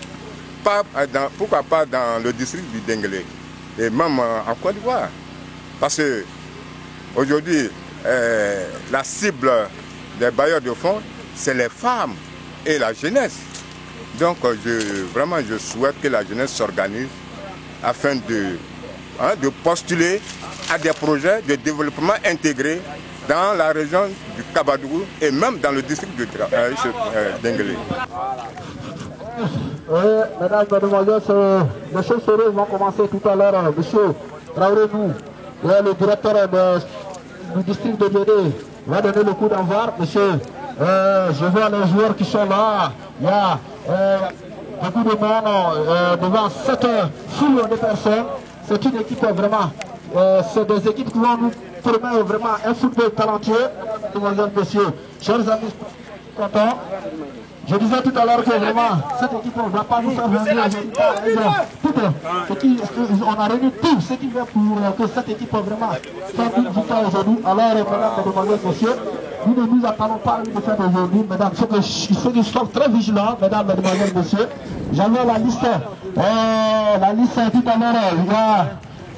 pourquoi pas dans le district du Denguélé et même en Côte d'Ivoire. Parce que aujourd'hui, la cible des bailleurs de fonds, c'est les femmes et la jeunesse. Donc je souhaite que la jeunesse s'organise afin de postuler à des projets de développement intégrés dans la région du Kabadougou et même dans le district de Denguélé. Oui, mesdames, mademoiselles, les choses sérieuses vont commencer tout à l'heure. Monsieur Traoré-Nous, le directeur du district de Djedé, va donner le coup d'envoi. Monsieur, je vois les joueurs qui sont là. Il y a beaucoup de monde devant cette foule de personnes. C'est une équipe vraiment, c'est des équipes qui vont nous promettre vraiment un football talentueux. Mesdames, messieurs, chers amis, contents. Je disais tout à l'heure que vraiment, cette équipe ne va pas nous faire venir. On a réuni tout ce qui veut pour que cette équipe vraiment fasse une victoire aujourd'hui. Alors, mesdames, mesdemoiselles, messieurs, nous ne nous attendons pas à une défaite aujourd'hui, mesdames. Il faut qu'ils soient très vigilants, mesdames, mesdemoiselles, messieurs. J'avais la liste tout à l'heure. Il y a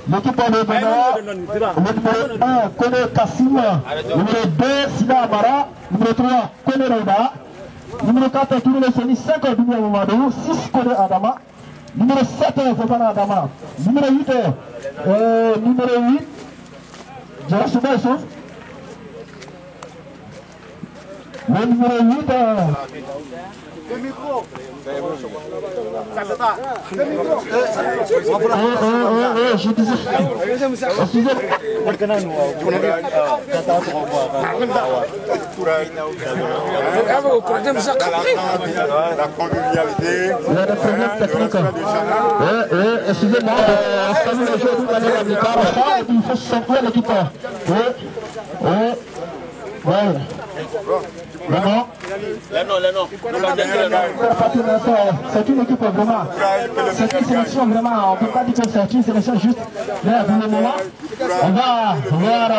l'équipe de Bénin, le numéro 1, Kone Kassim, numéro 2, Sina Amara, numéro 3, Kone Reina. Numéro 4, Touré Seni, 5, Dounia Mamadou, 6, Kone Adama. Numéro 7, Fofana Adama. Numéro 8, Jarasuba Issouf. Le numéro 8, le micro. Ça fait pas. Le micro. Je disais. Excusez-moi. La convivialité. Il y a des problèmes techniques. Excusez-moi. Il faut sortir l'équipe. C'est une équipe vraiment, c'est une sélection vraiment, on ne peut pas dire que c'est une sélection juste. Mais pour le moment, on va voir,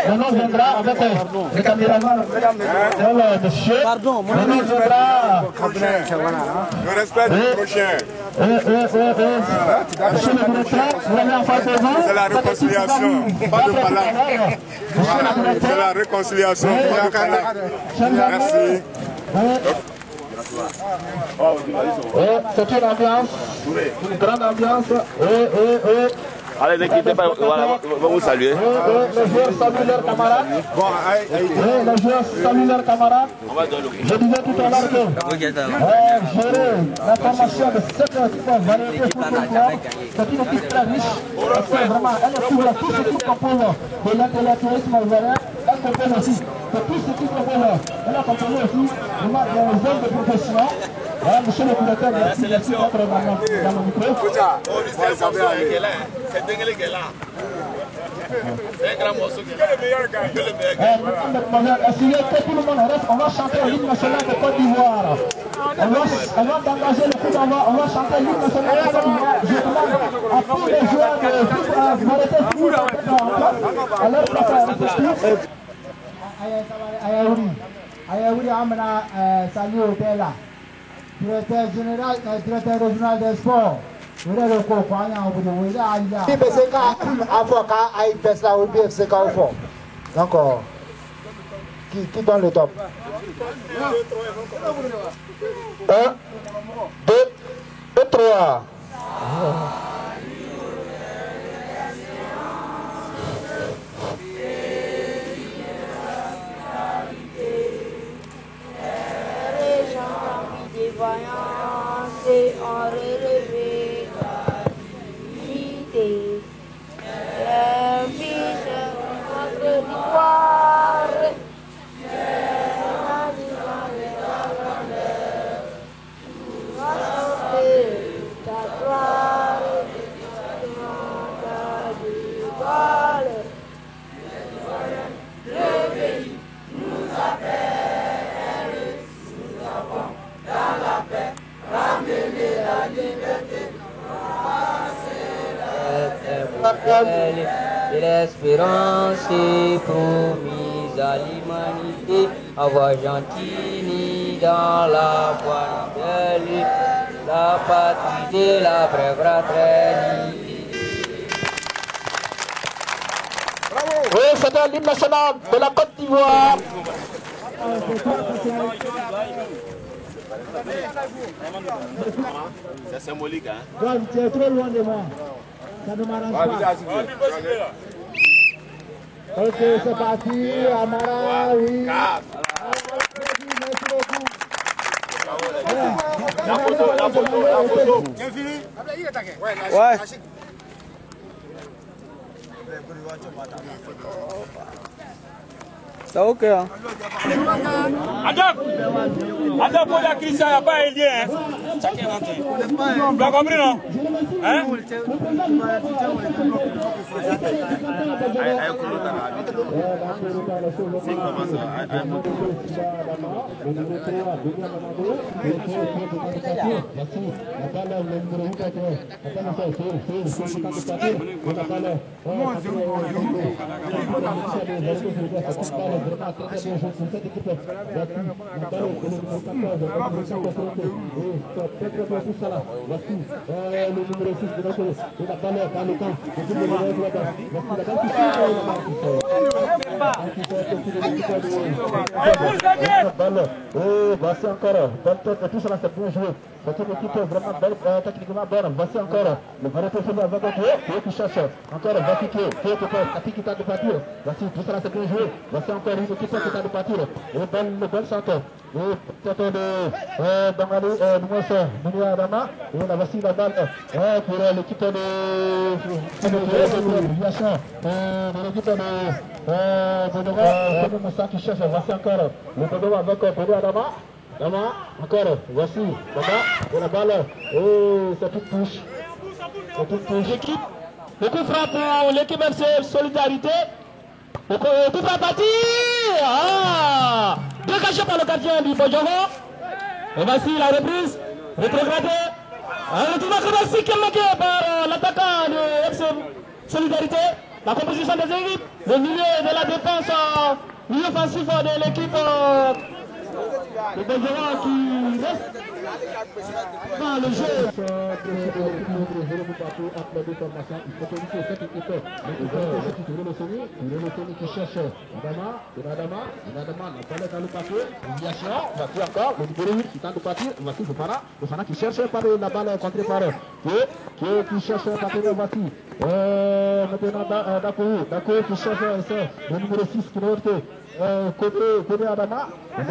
le nom viendra avec le caméraman, monsieur. Pardon, le nom viendra. Le respect du prochain. Monsieur le directeur, vous allez en face devant. C'est la réconciliation, pas de malade. C'est la réconciliation. Merci. C'est une ambiance, une grande ambiance. Allez, n'inquiétez pas, voilà, on va vous saluer. Les joueurs saluent leurs camarades. Les joueurs saluent leurs camarades. Je disais tout à l'heure que gérer la formation de cette équipe variété football club, c'est une équipe très riche. C'est vraiment, elle est pour tout ce qui compose de l'intellectualisme ivoirien. Elle compose aussi de tout ce qui compose. Elle a composé aussi vraiment des hommes de profession. Monsieur le directeur, merci d'être dans le micro. C'est Denguélé qui est là. C'est un grand morceau qui est là. Essayez que tout le monde reste. On va chanter l'hymne national de Côte d'Ivoire. Avant d'engager le coup d'envoi, on va chanter l'hymne national de Côte d'Ivoire. Je demande à tous les joueurs de variété foot à leur place à réfléchir. Ayaouri Amana Sali Otela, directeur général, directeur régional des sports. Qui donne le top? 1, 2, 3. Et en relevé l'idée belle et l'espérance promise à l'humanité, avoir gentille dans la voie belle, la patrie de la vraie fraternité. Oui, c'était l'hymne national de la Côte d'Ivoire. C'est symbolique, hein? Ouais, tu es trop loin de moi. Ça ne m'arrange pas. Ok, c'est parti. Amara, oui. Merci beaucoup. La photo. Ouais. C'est ok, hein? Adam, pour la crise, il n'y a pas un lien. Hein? Chacun rentre. Tu as compris, non? Hein? Voici encore, tout cela c'est bien joué. C'est une équipe vraiment belle, techniquement bonne. Voici encore le vrai professeur avec eux qui cherche. Encore, voici qui tente de partir. Voici, tout cela c'est bien joué. Voici encore une équipe qui tente de partir. Et belle centre. Et peut-être de Bangali, Nounou Adama. Et là voici la balle pour l'équipe de l'aviation. De l'équipe de Moussa qui cherche. Voici encore le Bodo avec Bodo Adama. Dama, encore, voici, Dama, et la balle, et c'est toute touche. C'est toute touche. L'équipe, le coup frappe pour l'équipe FC Solidarité. Le coup frappe parti. Dégagé par le gardien du Bojoro. Et voici la reprise, rétrogradée. Le tournoi classique qui est marqué par l'attaquant de FC Solidarité. La composition des équipes, le milieu de la défense, milieu offensif de l'équipe. Le Bojoro qui reste dans le jeu. Qui cherche Adama, n'a pas dans le papier. Voici encore le numéro 8 qui tente de partir. Voici Fofana qui cherche par la balle contrée par qui cherche à partir. Voici maintenant Dakou qui cherche le numéro 6 qui est Côté Adama,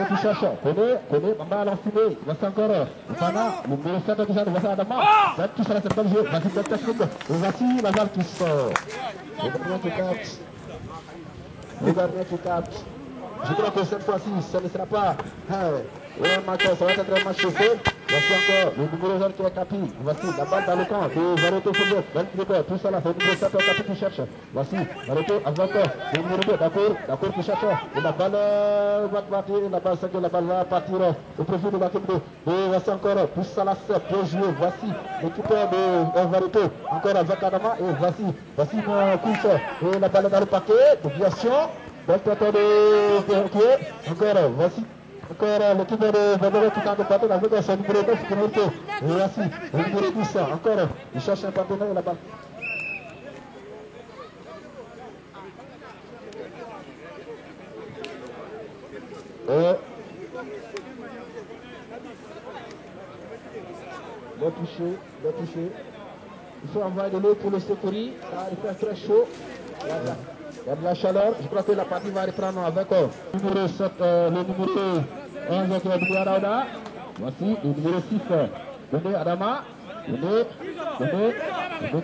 qui cherche, Côté, Bamba à l'enfilé, voici encore, Fana, le numéro 7 qui cherche, voici Adama, tout ça c'est comme jeu, voici le technique, voici la balle qui sort, le gardien qui capte, je crois que cette fois-ci, ça ne sera pas ça va être un match chauffé. Voici encore le numéro 1 qui est Capi. Voici la balle dans le camp de Vareto Football. Tout ça là, c'est le numéro 7 Capi qui cherche. Voici Vareto avec le numéro 2, d'accord qui cherche. Et la balle va partir, la balle va partir au profil de l'équipe de. Et voici encore tout ça là, c'est bien joué. Voici l'équipe de Vareto, encore avec Adama. Et voici mon course. Et la balle dans le paquet, déviation. Encore, voici. Encore l'équipe de Vadoro qui tente de partir avec son numéro 9 qui est noté. Et voici le numéro 10. Encore, il cherche un partenaire là-bas. Le toucher. Il faut envoyer de l'eau pour le secourir. Il fait très chaud. Voilà. Il y a de la chaleur. Je crois que la partie va reprendre avec le numéro 7, le numéro 11 qui est Doué Adama. Voici le numéro 6, Doué Adama. Doué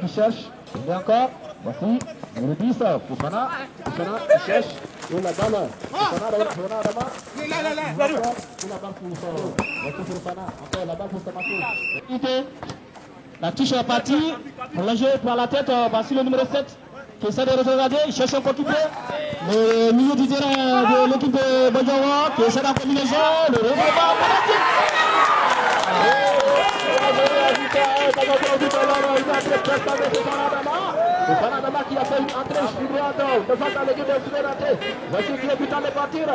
qui cherche. Doué encore. Voici le numéro 10, Fofana qui cherche. Et la balle. Fofana Adama. Et la balle pour Fofana. Encore la balle pour Samato. La touche est partie. On l'a joué par la tête. Voici le numéro 7. Qui essaie de regarder, il cherche un peu le milieu du terrain de l'équipe de Bojoro, qui essaie d'en combinaison, le regroupement penalty. Fofana Dama qui a fait une entrée sur droite devant dans l'équipe de Souveraineté. Voici qui est butant de partir,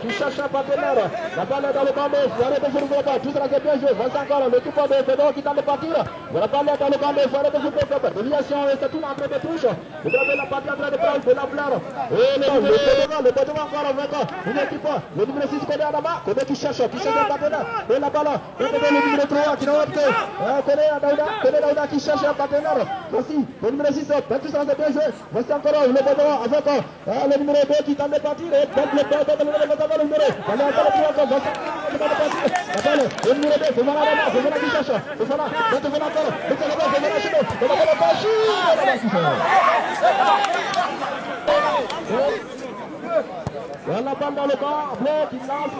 qui cherche un partenaire. La balle est dans le banc, il faut arrêter sur le combat. Tout sera bien joué. Voici encore l'équipe de Fédor qui tente de partir. La balle est dans le banc, il faut arrêter sur le combat. Déviation et c'est tout l'entrée de touche. Vous avez la partie en train de prendre de l'ampleur. Et le Pédora encore avec une équipe. Le numéro 6 Kodé Adama. Kodé qui cherche un partenaire. Et la balle. Et le numéro 3 qui n'a pas opté. Kodé Daouda qui cherche un partenaire. Voici le numéro 6. Tout sera bien joué. Voici encore le Pédora avec le numéro 2 qui tente de partir. Et le numéro 2. Le numéro 2, Fofana Dama, Fofana qui cherche. Fofana encore. La balle dans le camp, Bleu qui lance.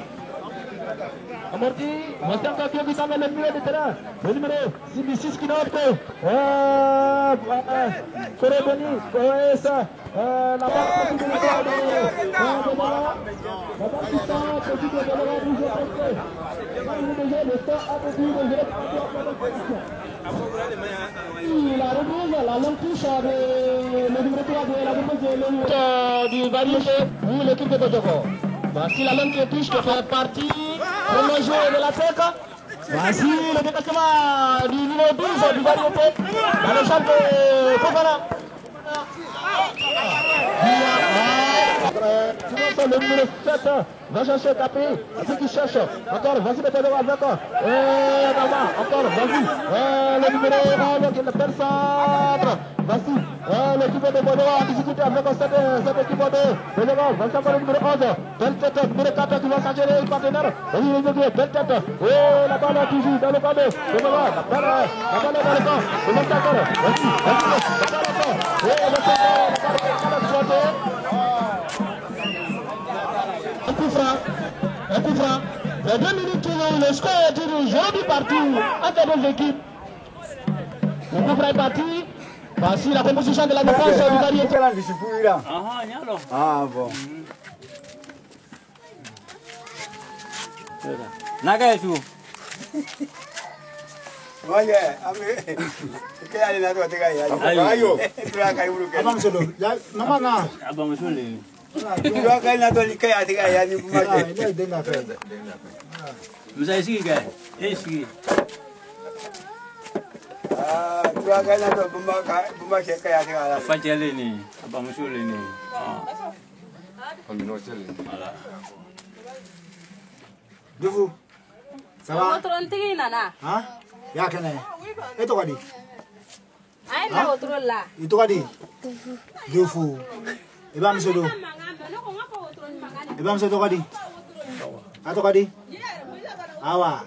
Amorti, voici encore qui est dans le milieu de terrain. Le numéro 6 qui note. Corée Beni, la balle qui est la longue touche le numéro 3 de la défense du variété, oui, l'équipe de Kotoko. Voici la longue touche qui fait partie premier joueur de la tête. Voici le déplacement du numéro 12 du variété dans le champ de Fofana. Le numéro 7 va chercher Capri, c'est qui cherche. Encore, voici le Pédora avec encore, vas-y. Le numéro 1 qui est le personne. Voici l'équipe de Pédora en difficulté avec cette équipe de Pédora. Voici encore le numéro 11. Belle tête, numéro 4 qui va changer les partenaires. Belle tête. Et la balle toujours dans le camp de Pédora. La balle est dans le camp. Le mec encore. Voici. La balle encore. Et le centre. Un coup franc. Les 2 minutes, le score est toujours joli partout entre deux équipes. Le coup franc est parti. Voici la composition de la défense du variété. Ah bon. Naga tu. Oye, ¿qué hay en la tua tega ya? Ayo, tú la caí buru. Abang solo. Ya, nama na. Abang solo. Tú la caí na tua ni kaya tega ya ni buma. Ini dengar fe. Musa isi ke? Isi. Tú la caí na tua buma ke kaya tega la. Fajele ni, abang solo ni. Amino chele. Ala. Dufu. Ça va? Tronti nana. Hein? Ya kene. Itu kadi. Ai na otro la. Itu kadi. Dufu. Ibam solo. Ibam solo kadi. Atau kadi. Awa.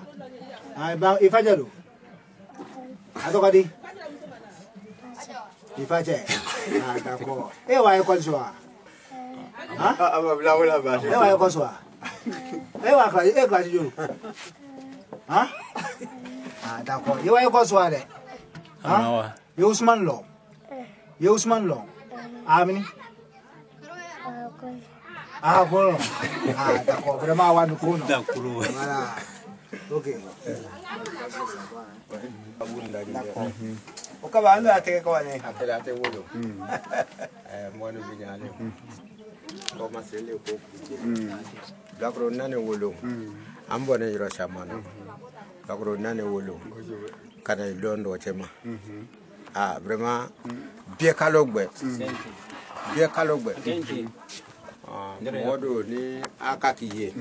Ibam ifaje lu. Atau kadi. Ifaje. Ah, d'accord. Wa école soir. Hein? Ah, la base. Wa école soir. Wa classe jour. Hein? Ah, d'accord. Wa école soir. Hein? Yo Ousmane Lo. Yo Ousmane Lo. Amini. Ah bon. Ah d'accord. Vraiment wa nuko no. D'accord. Voilà. OK. D'accord. Ukaba ando ateke kwa ne. Atele ate wolo. Mwana binyale. Koma sele ko kuje. Dakro nane wolo. Ambo ne yoro shamano. Dakro nane wolo. Kana londo chema. Ah vraiment bien kalogbe. Bien kalogbe. Modo ni akakiye.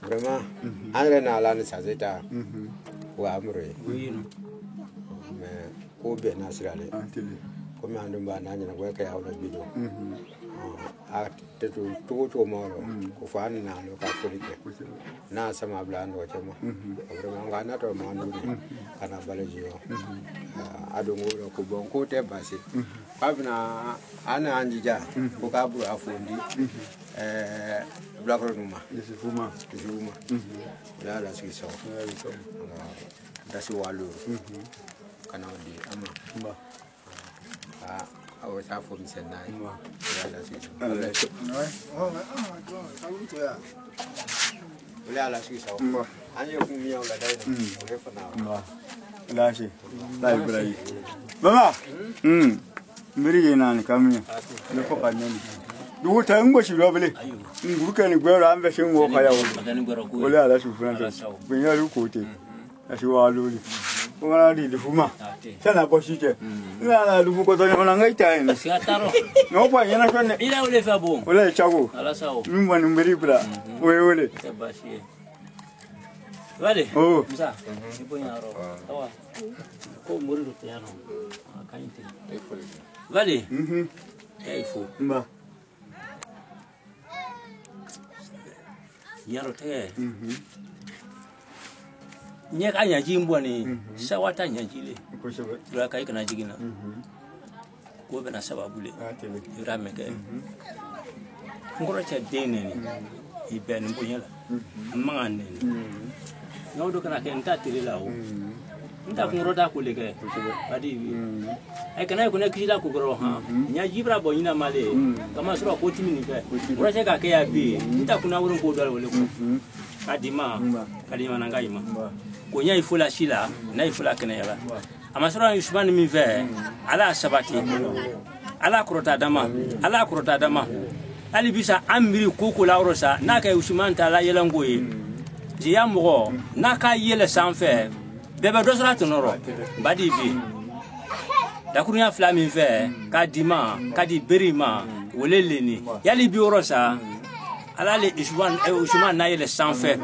Vraiment anre na ala ni sazeta. Wa amre. Mais ko be na sirale. Ko mi andu ba na nyina ko ka ya wala bido. A tetu to moro ko fa na lo ka folike. Na sama blando chema. Vraiment ngana to manu kana balajiyo. Adongo ko bon ko te basi. Kabna ana anjija ko ka bu afundi blakro numa zuma la siso dasi walu kana di ama awo sa fo mi senai la siso la siso anyo kumi ya la dai no refa na La shi. La ibrahim. Mama. mbiri nani kamnya ne ko kanani du ta ngo shi robele nguru kan gwero ambe shi ngo kaya wo ole ala su franta binya lu kote asi wa lu wala di fuma sana ko shi ke la lu ko to na ngai ta ni siataro no pa yana ko ne ila ole fa bon ole chago ala sao mwa mbiri bra ole tabashi vale oh msa ipo nyaro tawa ko muri do piano akainte vale il faut mba nyaro te nya ka nya jimbo ni sawata nya jile ko shebe dura kai kana jigina ko bena sababu le ira meke ngoro cha dene ni ibe ni bonya la mangane no do kana ke nta tiri la o nta ngoro da ko le ke adi ai kana ko na kila ko goro ha nya jibra bonya male kama sura ko timi ni ke ngoro cha ka ke ya bi nta kuna wurin ko dole ko kadima na ngaima ko nya ifula shila na ifula kana yala amasura Usman mi ve ala sabati ala kurota dama ali bisa amiri koko la rosa naka Usman ta la yelangoye ji ya mo naka yele sanfɛ bebe dosra tonoro badi bi da kunya flami ve kadima kadi berima woleleni yali bi rosa ala le Usman na yele sanfɛ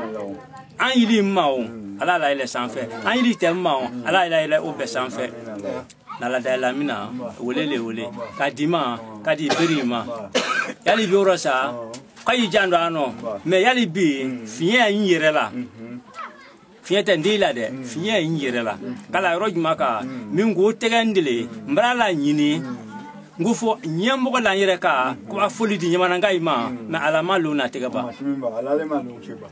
an yili mao ala la ile sanfɛ an yili tɛ mao ala la ile o bɛ sanfɛ nala da la mina wolele wole kadima kadi berima yali bi rosa kai jando ano me yali bi fiye yin yere la fiye tɛ ndila de fiye yin yere la kala rojuma ka min go tegandile mbrala nyini ngufo nyambo la yere ka ko afoli di nyamana ngai ma me ala malu na tegaba ala le malu cheba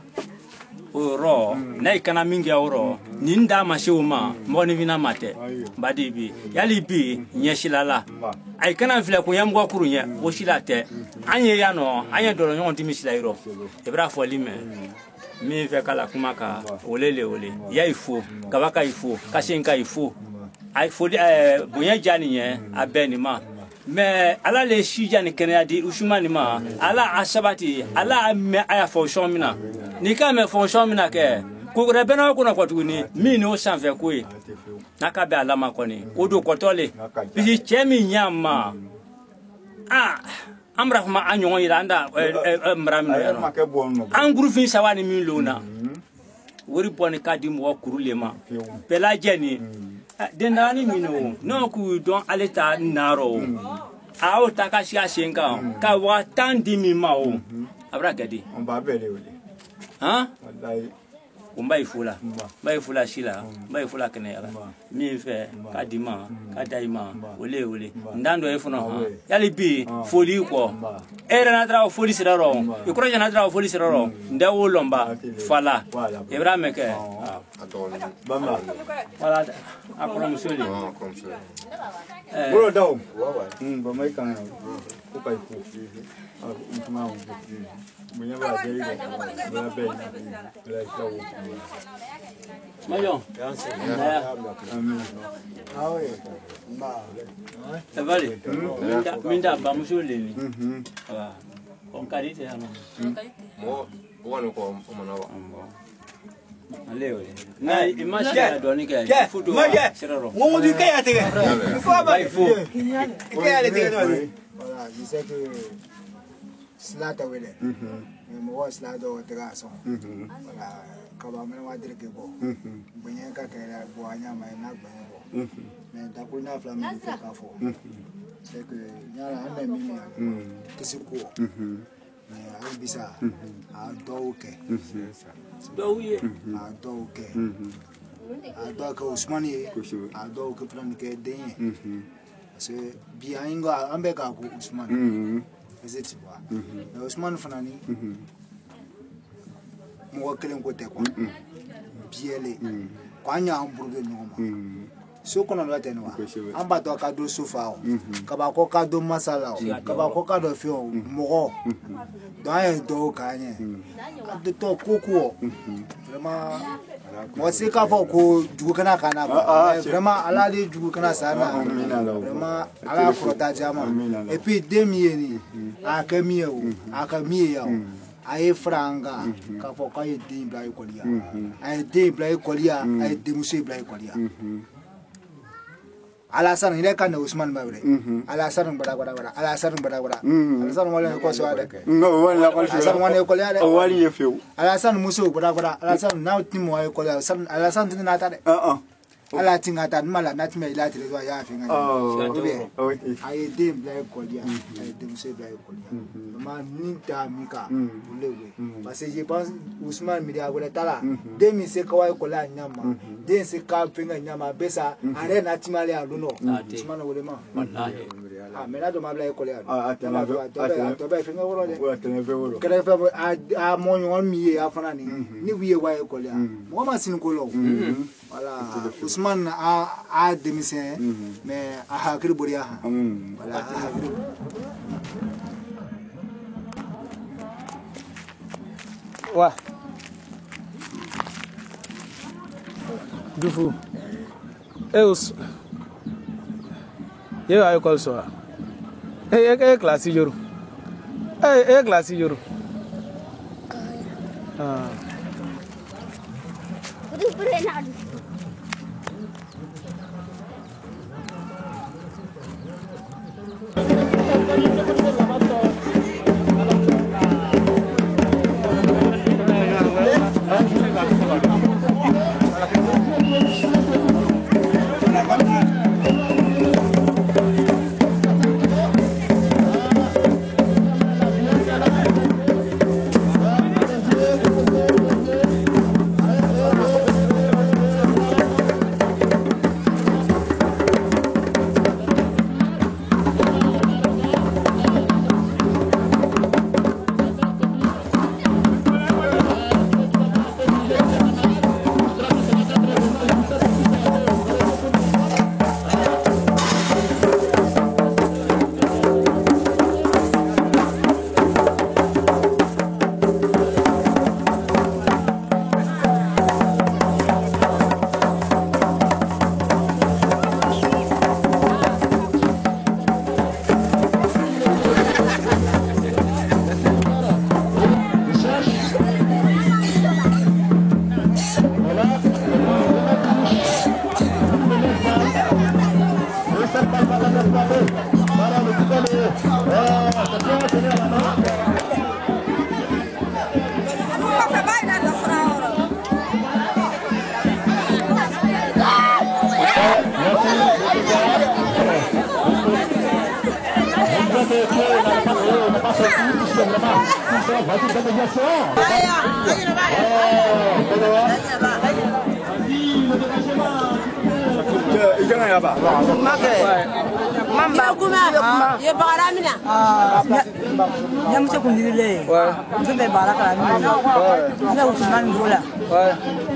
oro na ikana mingi oro ninda mashoma mboni vina mate badibi yali bi nyeshilala ai kana vile ko yamgo kurunya o shilate anye yano anye dolo nyon timisila iro ebra folime mi ve kala kumaka olele ya ifo kabaka ifo kashenka ifo ai fodi bonya jani nye abeni ma mais ala le shija ni kenya di Usman ma ala asabati ala me aya fonction mina ni ka me fonction mina ke ko rebena ko na kwatuni mi no sanfe ko e naka be ala ma ko ni odo kotole bi chemi nyama amra ma anyon iranda mram no an groupin sawani mi lona wori poni kadi mo kurulema pela jeni denani mino no ku don aleta naro ao takashia shenga ka watandi mi mao abra gadi on ba bele ole ha wallahi umba ifula shila umba ifula kenela mi fe kadima kadaima ole ndando efuno ha yali bi foli ko era na tra foli siraro ikroja na tra foli siraro ndawo lomba fala ebra meke bamba wala akoro musoli bro daw ba mai kan ko kai ko mtuma mwenye ba dei ba be la shawo mayo amin awe ba vale minda ba musoli ni on karite ano mo wano ko omanawa Leo na image ya donika foto siraro mo du kaya tege ko ba ifo kaya le tege voilà je sais que cela ta wele mais moi cela do tega son voilà ka ba mena wa dire ke bo bonye ka kaya bo anya ma na bonye bo mais ta ko na flamme ka fo c'est que nyala ande mimi kisi ko mais bisa a doke douye a doke a doke Usman ye a doke plan ke denye parce que bien ingo ambe ka ko Usman c'est quoi mais Usman fanani mo kelen ko te ko biele kwanya amburbe nyoma so kono no tenwa amba to ka do sofa o ka ba ko ka do masala o ka ba ko ka do fi o mo do ay do ka nye do to kuku vraiment moi c'est ka fo ko jugu kana kana vraiment ala li jugu kana sana vraiment ala ko ta jama et puis demi ni aka miye o aka miye ya o aye franga ka fo ka ye din bla ikolia aye din bla ikolia aye demusi bla ikolia Alasan ini kan Usman Babre. Alasan bada. Alasan wala ko so ada. No wala ko so. Alasan wala ko ada. Wali ye feu. Alasan musu bada. Alasan now timo ay ko alasan tin na tade. Ala tinga tan mala nat me ila tele ya finga. Ay dem bla ko dia. Ay dem se bla ko dia. Ma ninta mika bulewe. Parce que je pense Usman mi dia wala tala. Demi se ko ay ko la nyama. Den se ka finga nyama besa are na timale aluno. Usman wala ma. Wallahi. Mais là de ma bla ko dia. To ba finga woro de. Kere fa a mo yon mi ya fana ni wiye wa ko dia. Mo ma sin ko lo. Voilà, Ousmane a démissionné, mais a hakiri boria. Voilà. Ouais. Du coup, eu a école soir. Classe jour. Classe jour. Ah.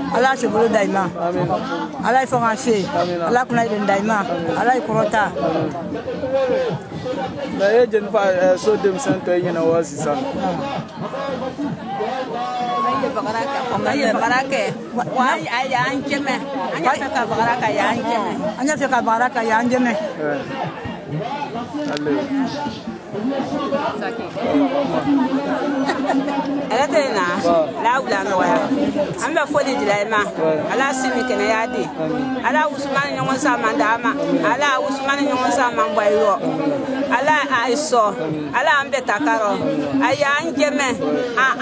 Allah sebulu daima, Allah informasi, Allah kunai dan daima, Allah kurota. Saya jenpa so dem santo ina wasi san. Ayo baraka, wai ayah anjeme, anya feka baraka ya anjeme, anya feka baraka ya anjeme. Ala tena la wula no ya amba fodi dilaima ala simi kene yadi ala Usman nyongo sa mandama ala Usman nyongo sa mangwayo ala aiso ala ambe takaro aya anjeme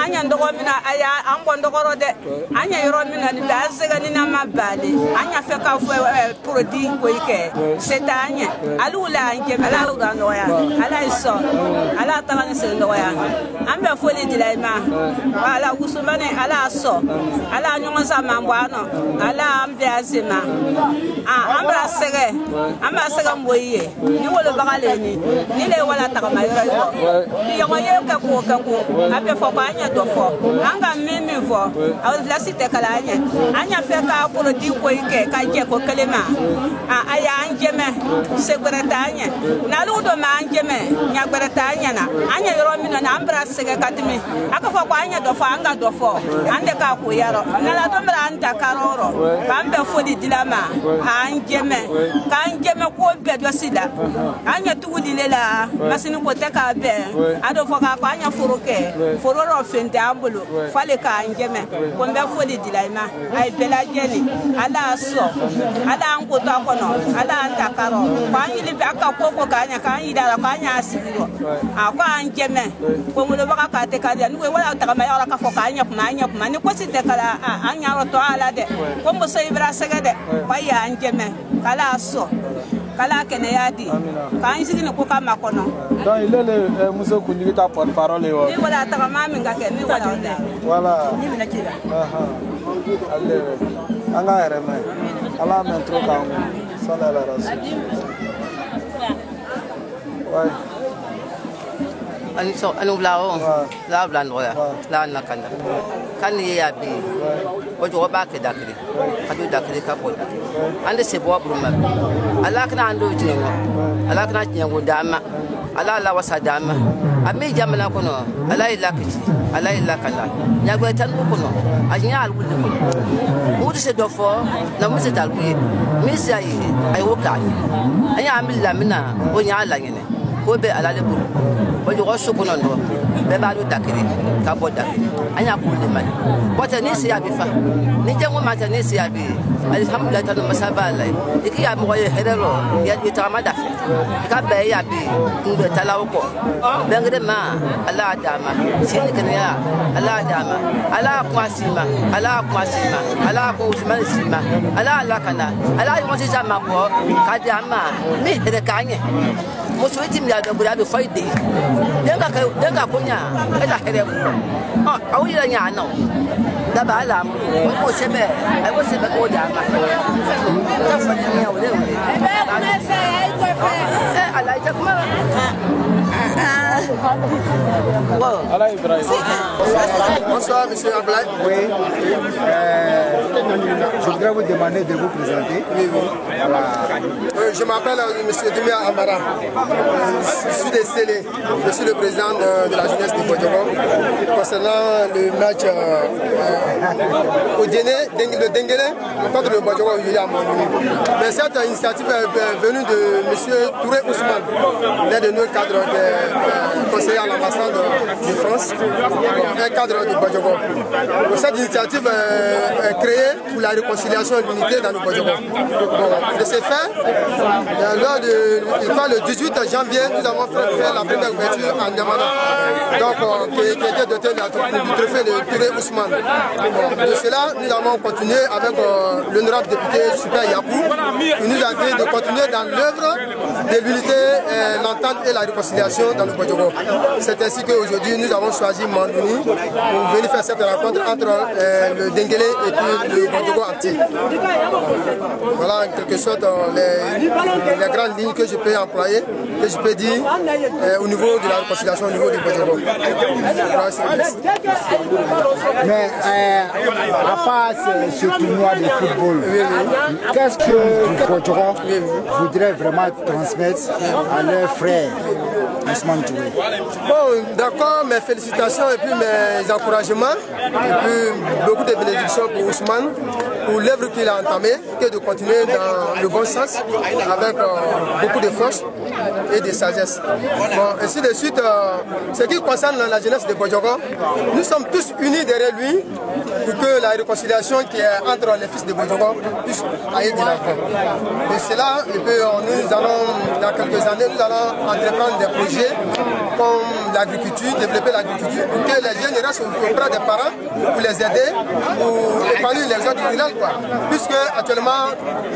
anya ndogo mina aya ambo ndogoro de anya yoro mina ni basega ni na mabale anya feka produit ko ike setanye alula anjeme ala wula no ya ala so ala tawani sen do ya ambe foli dilaima ala usumane ala so ala nyonga sa mambano ala ambe azima amba sege mboye ni wolo bagale ni le wala takama yoro yo yo ye ka ko abe fo ko anya do fo anga mimi fo awon la site kala anya fe ka ko di ko ike ka je ko kelema aya anjeme segurata anya na lu do ma anjeme nya gurata anya na anya yoro mi na ambra sege katimi aka fo ko anya do fo anga do fo ande ka ko yaro na la do mra anta karoro kambe fo di dilama anjeme ko be do sida anya tugudi lela masini ko te ka be ado fo ka anya fororo fente ambulo fale ka anjeme ko be fo di dilaima ay bela jeni ala so ala anko to kono ala anta karo ko anyi li aka ko ka anya ka anyi dara ka anya asiro ko anjeme ko mo ba ka te ka dia ni wala ta ma yara ka fo ka anya kuma ni ko site kala anya ro to ala de ko mo so ibra segede ko ya anjeme kala so kala kene yadi kan sigini ko kama kono donc il est le muso kunjigi ta porte parole yo ni wala ta ma min ga ke ni wala voilà ni mina kira alle anga reme ala men tro ka sala la rasul ouais anu blao la blan roya la nakanda kan ye abi o jo ba ke dakri adu dakri ka ko dakri ande se bo bruma ala kana ando jingo ala kana jingo dama ala la wasadama ami jamana kono ala ila kici ala ila kala nya gwe tan kono anya al wudi ko wudi se do fo na mu se dal kuye mi sai ay wokani anya amilla mina o nya ala ngene ko be ala le buru o jo so kono ndo be ba do dakri ka bo dakri anya ko le mali bota ni se abi fa ni jango mata ni se abi alhamdulillah tan masaba lai iki ya mo ye herero ya di tamada ka be ya bi ndo talaw ko bengre ma ala dama sini kan ya ala dama ala kwasima ala ko usman sima ala kana ala mo si jama ko ka dama mi de kanye mo so itim ya do bura be faide denga kunya ela herero awu ya nya no da ba la mo sebe ai mo sebe ko dama Bonsoir, monsieur Ablaï. Oui. Je voudrais vous demander de vous présenter. Je m'appelle monsieur Dumia Amara. Je suis décédé. Je suis le président de la jeunesse du Bodjogo. Concernant le match au de Dengele contre le Bodjogo Yuya Mondouni. Mais cette initiative est venue de monsieur Touré Ousmane, l'un de nos cadres conseillers à l'ambassade de France, un cadre du Bodjogo. Cette initiative est créée pour la réconciliation et l'unité dans le Bodjogo. De ce fait, lors le 18 janvier, nous avons fait la première ouverture en Niamana, donc qui était dotée du trophée de Touré Ousmane. De cela, nous avons continué avec l'honorable député Super Yapou, qui nous a dit de continuer dans l'œuvre de l'unité, l'entente et la réconciliation dans le Bodjogo. C'est ainsi qu'aujourd'hui, nous avons choisi Mandouni pour venir faire cette rencontre entre le Dengele et puis le Bodjogo entier. Voilà en quelque sorte les grandes lignes que je peux employer, que je peux dire au niveau de la réconciliation, au niveau du Bodjogo. Mais à part ce tournoi de football, qu'est-ce que le Bodjogo voudrait vraiment transmettre à leurs frères Ousmane Touré? Bon, d'accord, mes félicitations et puis mes encouragements, et puis beaucoup de bénédictions pour Ousmane, pour l'œuvre qu'il a entamée, que de continuer dans le bon sens, avec beaucoup de force et de sagesse. Bon, ainsi de suite, ce qui concerne la jeunesse de Bodjogo, nous sommes tous unis derrière lui pour que la réconciliation qui est entre les fils de Bodjogo puisse aller de l'avant. Et cela, nous allons, dans quelques années, nous allons entreprendre des projets comme l'agriculture, développer l'agriculture, pour que les jeunes restent auprès des parents, pour les aider, pour épanouir les autres village quoi. Puisque actuellement,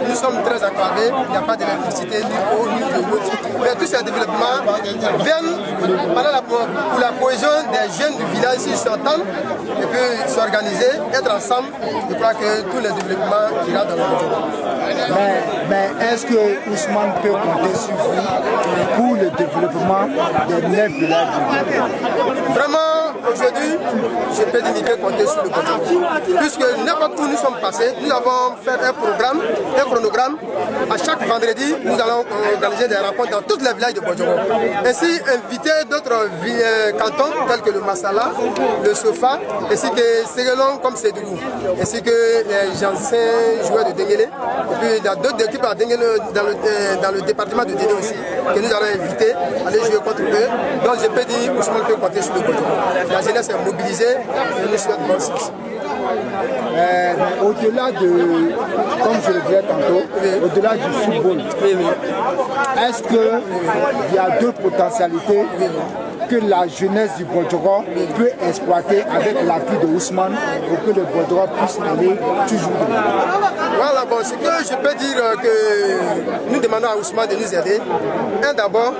nous sommes très enclavés, il n'y a pas d'électricité, ni eau, ni de l'eau. Mais tous ces développements viennent pour la cohésion des jeunes du village, s'ils s'entendent et puis s'organiser, être ensemble. Je crois que tous les développements iront dans le monde. Mais est-ce que Ousmane peut compter sur vous pour le développement des 9 villages du village? Vraiment, aujourd'hui, je peux dire qu'il peut compter sur le Bodjogo. Puisque n'importe où nous sommes passés, nous avons fait un programme, un chronogramme. À chaque vendredi, nous allons organiser des rencontres dans tous les villages de Bodjogo. Ainsi, inviter d'autres cantons tels que le Massala, le Sofa, ainsi que Séguelon comme Sédougou, ainsi que les anciens joueurs de Denguélé. Et puis, il y a d'autres équipes à Denguélé dans le département de Dédé aussi, que nous allons inviter à aller jouer contre eux. Donc, je peux dire Ousmane peut compter sur le Bodjogo. La jeunesse est mobilisée et nous souhaitons bon succès. Au-delà de, comme je le disais tantôt, au-delà du football, est-ce qu'il y a d'autres potentialités que la jeunesse du Bodjogo peut exploiter avec l'appui de Ousmane pour que le Bodjogo puisse aller toujours de l'avant? Voilà, bon, ce que je peux dire que nous demandons à Ousmane de nous aider. Un d'abord,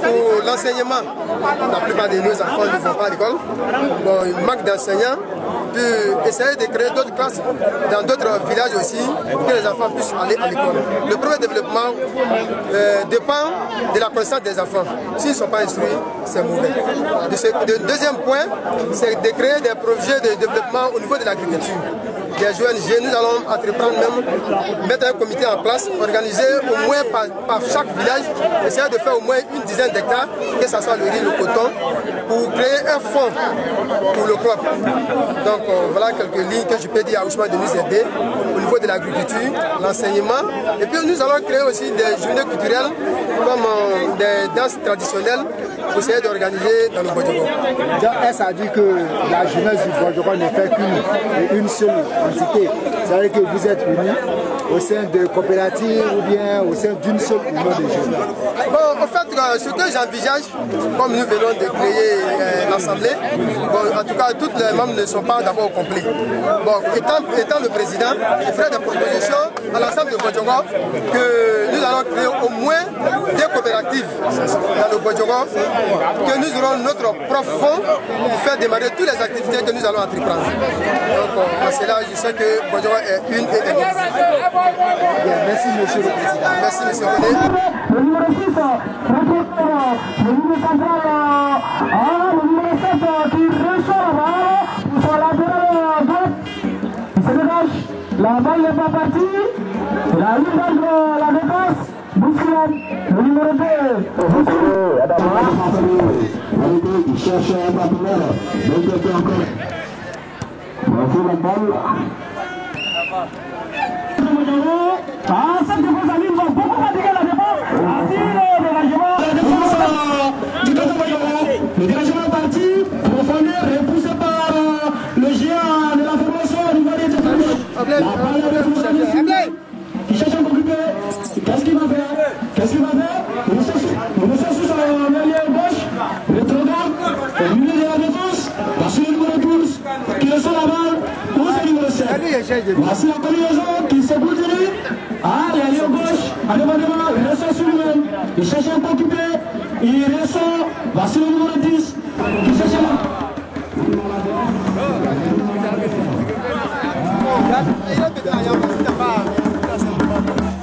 pour l'enseignement. La plupart de nos enfants ne vont pas à l'école. Bon, il manque d'enseignants. Puis essayer de créer d'autres classes dans d'autres villages aussi pour que les enfants puissent aller à l'école. Le premier développement dépend de la connaissance des enfants. S'ils ne sont pas instruits, c'est mauvais. Le deuxième point, c'est de créer des projets de développement au niveau de l'agriculture. Des jeunes, nous allons entreprendre même, mettre un comité en place, organiser au moins par chaque village, essayer de faire au moins une dizaine d'hectares, que ce soit le riz, le coton, pour créer un fonds pour le crop. Donc voilà quelques lignes que je peux dire à Ousmane de nous aider au niveau de l'agriculture, l'enseignement. Et puis nous allons créer aussi des journées culturelles comme des danses traditionnelles pour essayer d'organiser dans le Bodjogo. Est-ce à dire que la jeunesse du Bodjogo ne fait qu'une seule entité? C'est-à-dire que vous êtes unis au sein de coopératives ou bien au sein d'une seule union de jeunes? Bon, en fait, ce que j'envisage, comme nous venons de créer l'Assemblée, bon, en tout cas, tous les membres ne sont pas d'abord au complet. Bon, étant le président, je ferai des propositions à l'ensemble de Bodjogo que nous allons créer au moins des coopératives dans le Bodjogo, que nous aurons notre propre fonds pour faire démarrer toutes les activités que nous allons entreprendre. Donc, en cela, je sais que Bodjogo est une et indivisible. Merci, monsieur le président. Merci, monsieur René. Le numéro 6, le numéro central, le numéro 7 qui ressort sur la droite, il se dégage, la balle n'est pas partie, la ligne de la défense, Boussoulane, le numéro 2, il cherche un partenaire, mais il était encore. Voici la balle. Cette défense en ligne va beaucoup fatiguer la défense. Ainsi, le dégagement. La défense du Bodjogo. Le dégagement est parti. Profondeur repoussé par le géant de la formation au niveau des défenses. La balle est repoussée. Il cherche un occupé. Qu'est-ce qu'il va faire? Qu'est-ce qu'il va faire? Il cherche sur l'ailier gauche. Le programme au milieu de la défense. Voici le numéro 12 qui reçoit la balle. Voici la combinaison qui se bouge. Ah, il est à gauche, à devant, il ressort sur lui-même. Il cherche un peu occupé, il ressort. Voici le numéro 10 qui cherche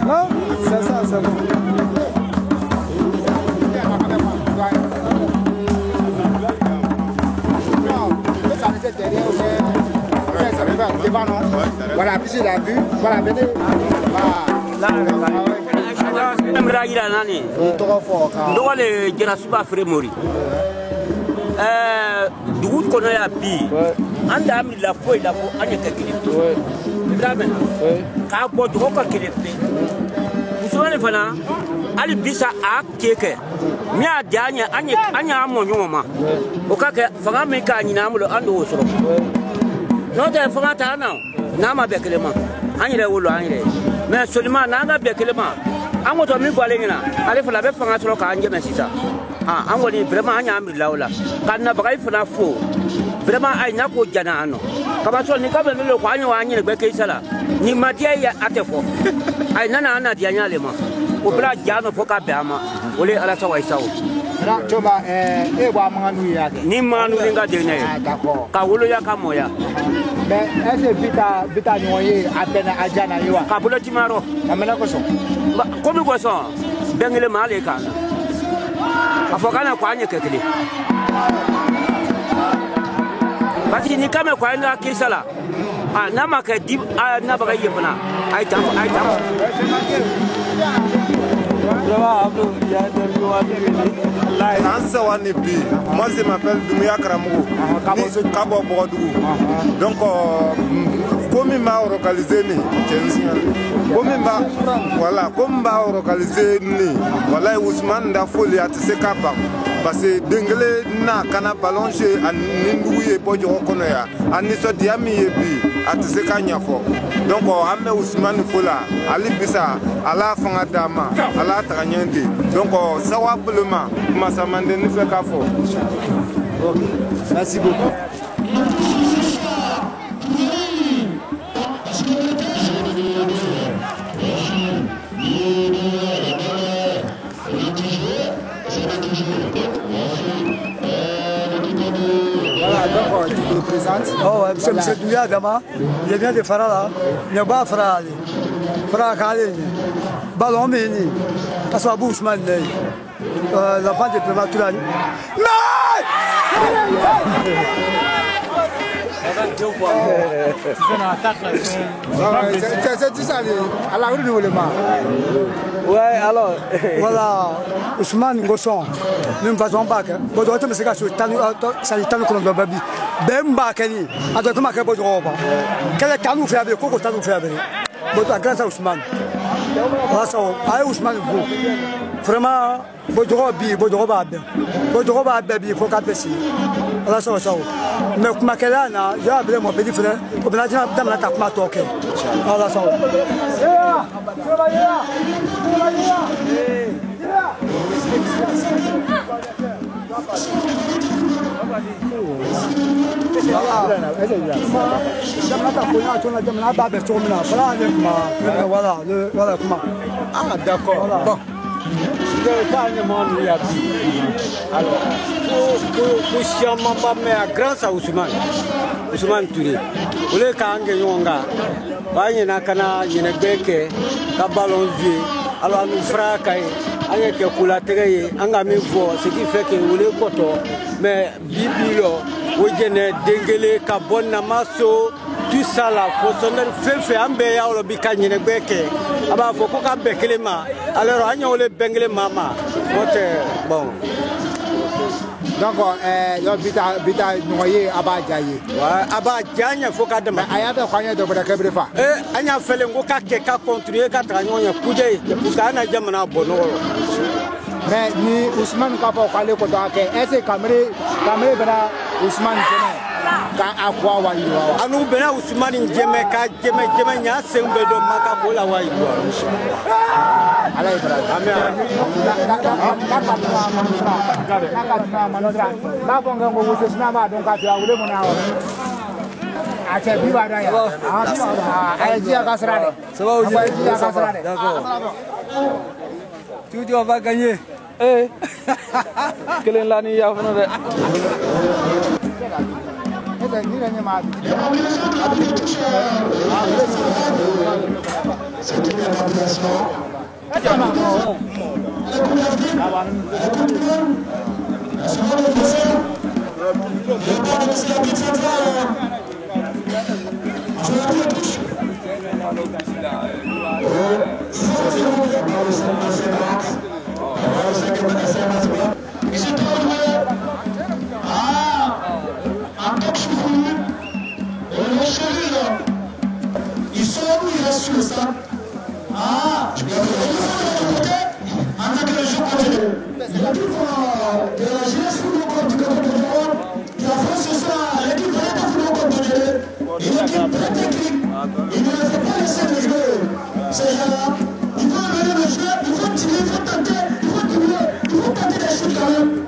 Non, c'est ça, c'est bon. Voilà, puis il a vu. Voilà, venez. Ndogale jara suba fremori dugut kono ya bi anda am la foi la fo anya ka kilip ibrahim ka bo do ka kilip musone fana ali bisa a keke mi a janya anya mo nyoma o ka ke fanga me ka nyina mo ando osoro no te fanga ta na ma be kelema anyire wolo anyire mais seulement na nga be kelema amoto mi gwale ngina ale fala be fanga soro ka anje mesisa an woni vraiment anya mi lawla kan na bagay fana fo vraiment ay na ko jana ano kama so ni ka be lo ko anya wa anya gbe ke sala ni madia ya atefo ay nana na dia nya le ma o bra jano fo ka be ama ole ala sa wa isawo ra choma e wa manu ya ke ni manu nga de ne d'accord ka wolo ya ka moya mais est-ce bita ni woyé atena ajana yiwa ka bulo timaro amena ko so ko mi ko so bengele male kana afokana kwa anye kekele bati ni kame kwa ina kisala na maka dib na baga yebna ay tam Moi je m'appelle Doumbouya Karamou, Kabo Bodougou. Donc comme il m'a localisé comme m'a localisé voilà Ousmane Dafoli a tissé Kaba parce que Dengle na kana ballon chez Ningouye Bojo Konoya Aniso Diami Yebi a tissé Kanyafo. Donc Ame Ousmane Fola Ali Bisa ala Fangadama ala Tranyende. Donc ça va probablement Massamande ne fait qu'à fort. Merci beaucoup. Voilà, donc tu te présentes. Oh, monsieur Doumbouya Gama, il vient de Fara là. Il n'y a pas Fara. Fara Khalé. Ballon Méni. Kaswa Ousmane. L'enfant de prématuré. C'est ça, à la rue de Ouléma. Ouais, alors, voilà, Ousmane Gosson, nous ne passons pas. Bon, on va se sur ça est comme le baby. Bemba Keni, à toi, comment qu'elle peut roba. Quel est canou fait avec Coco Tanou fait avec. Bon, grâce à Ousmane. Voilà, ça, Ousmane, vraiment, Bodroba, Baby, il faut qu'à baisser. Voilà, ça, mais comme Makelana, j'ai appelé mon petit frère, pour que je me la tape ma toque. Voilà, ça. Voilà, comment. Ah, d'accord. Bon. Alors, pour Chiamamba, mais grâce à Ousmane Touré, vous voulez qu'un gagnonga, il y a un canard, il y a un bec, un ballon vieux, alors nous fracaille, avec un coulatéral, un ami fort, ce qui fait que vous voulez coton, mais Bibilo, vous avez dégueulé, Cabon Namaso, tout ça là, faut sonner, fait un béa ou le bicani, un bec, alors il faut qu'on bec les mains, alors on a le bengle mama, bon. Donc, bita noyé Abadjaye. Abadjaye, il faut qu'à demain. Ayada Kwanya de Brakabrefa. Anya fait le Goka qui a continué à travailler pour Gana Jamana Bono. Mais ni Ousmane Kapo Kale Kodake, est-ce que Kamé Bena Ousmane Jene, Ka Akwa Waïwa. Anu Bena Ousmane Jeme, Ka Jeme Nya, Sembe de Makabola Waïwa. Allez, tu dis on va gagner. Eh, quelle est l'année à venir? Ils sont où ils restent sur le stade? Ah, je vais vous côté. En tant que les gens la plupart de la jeunesse football du Cameroun qui a fait ce soir l'équipe de football congolais, une équipe très technique. Ils ne les ont pas laissé de jouer. Ces gens-là, ils vont amener le jeu, il faut tirer, il faut tenter, il faut doubler, il faut tenter des choses quand même.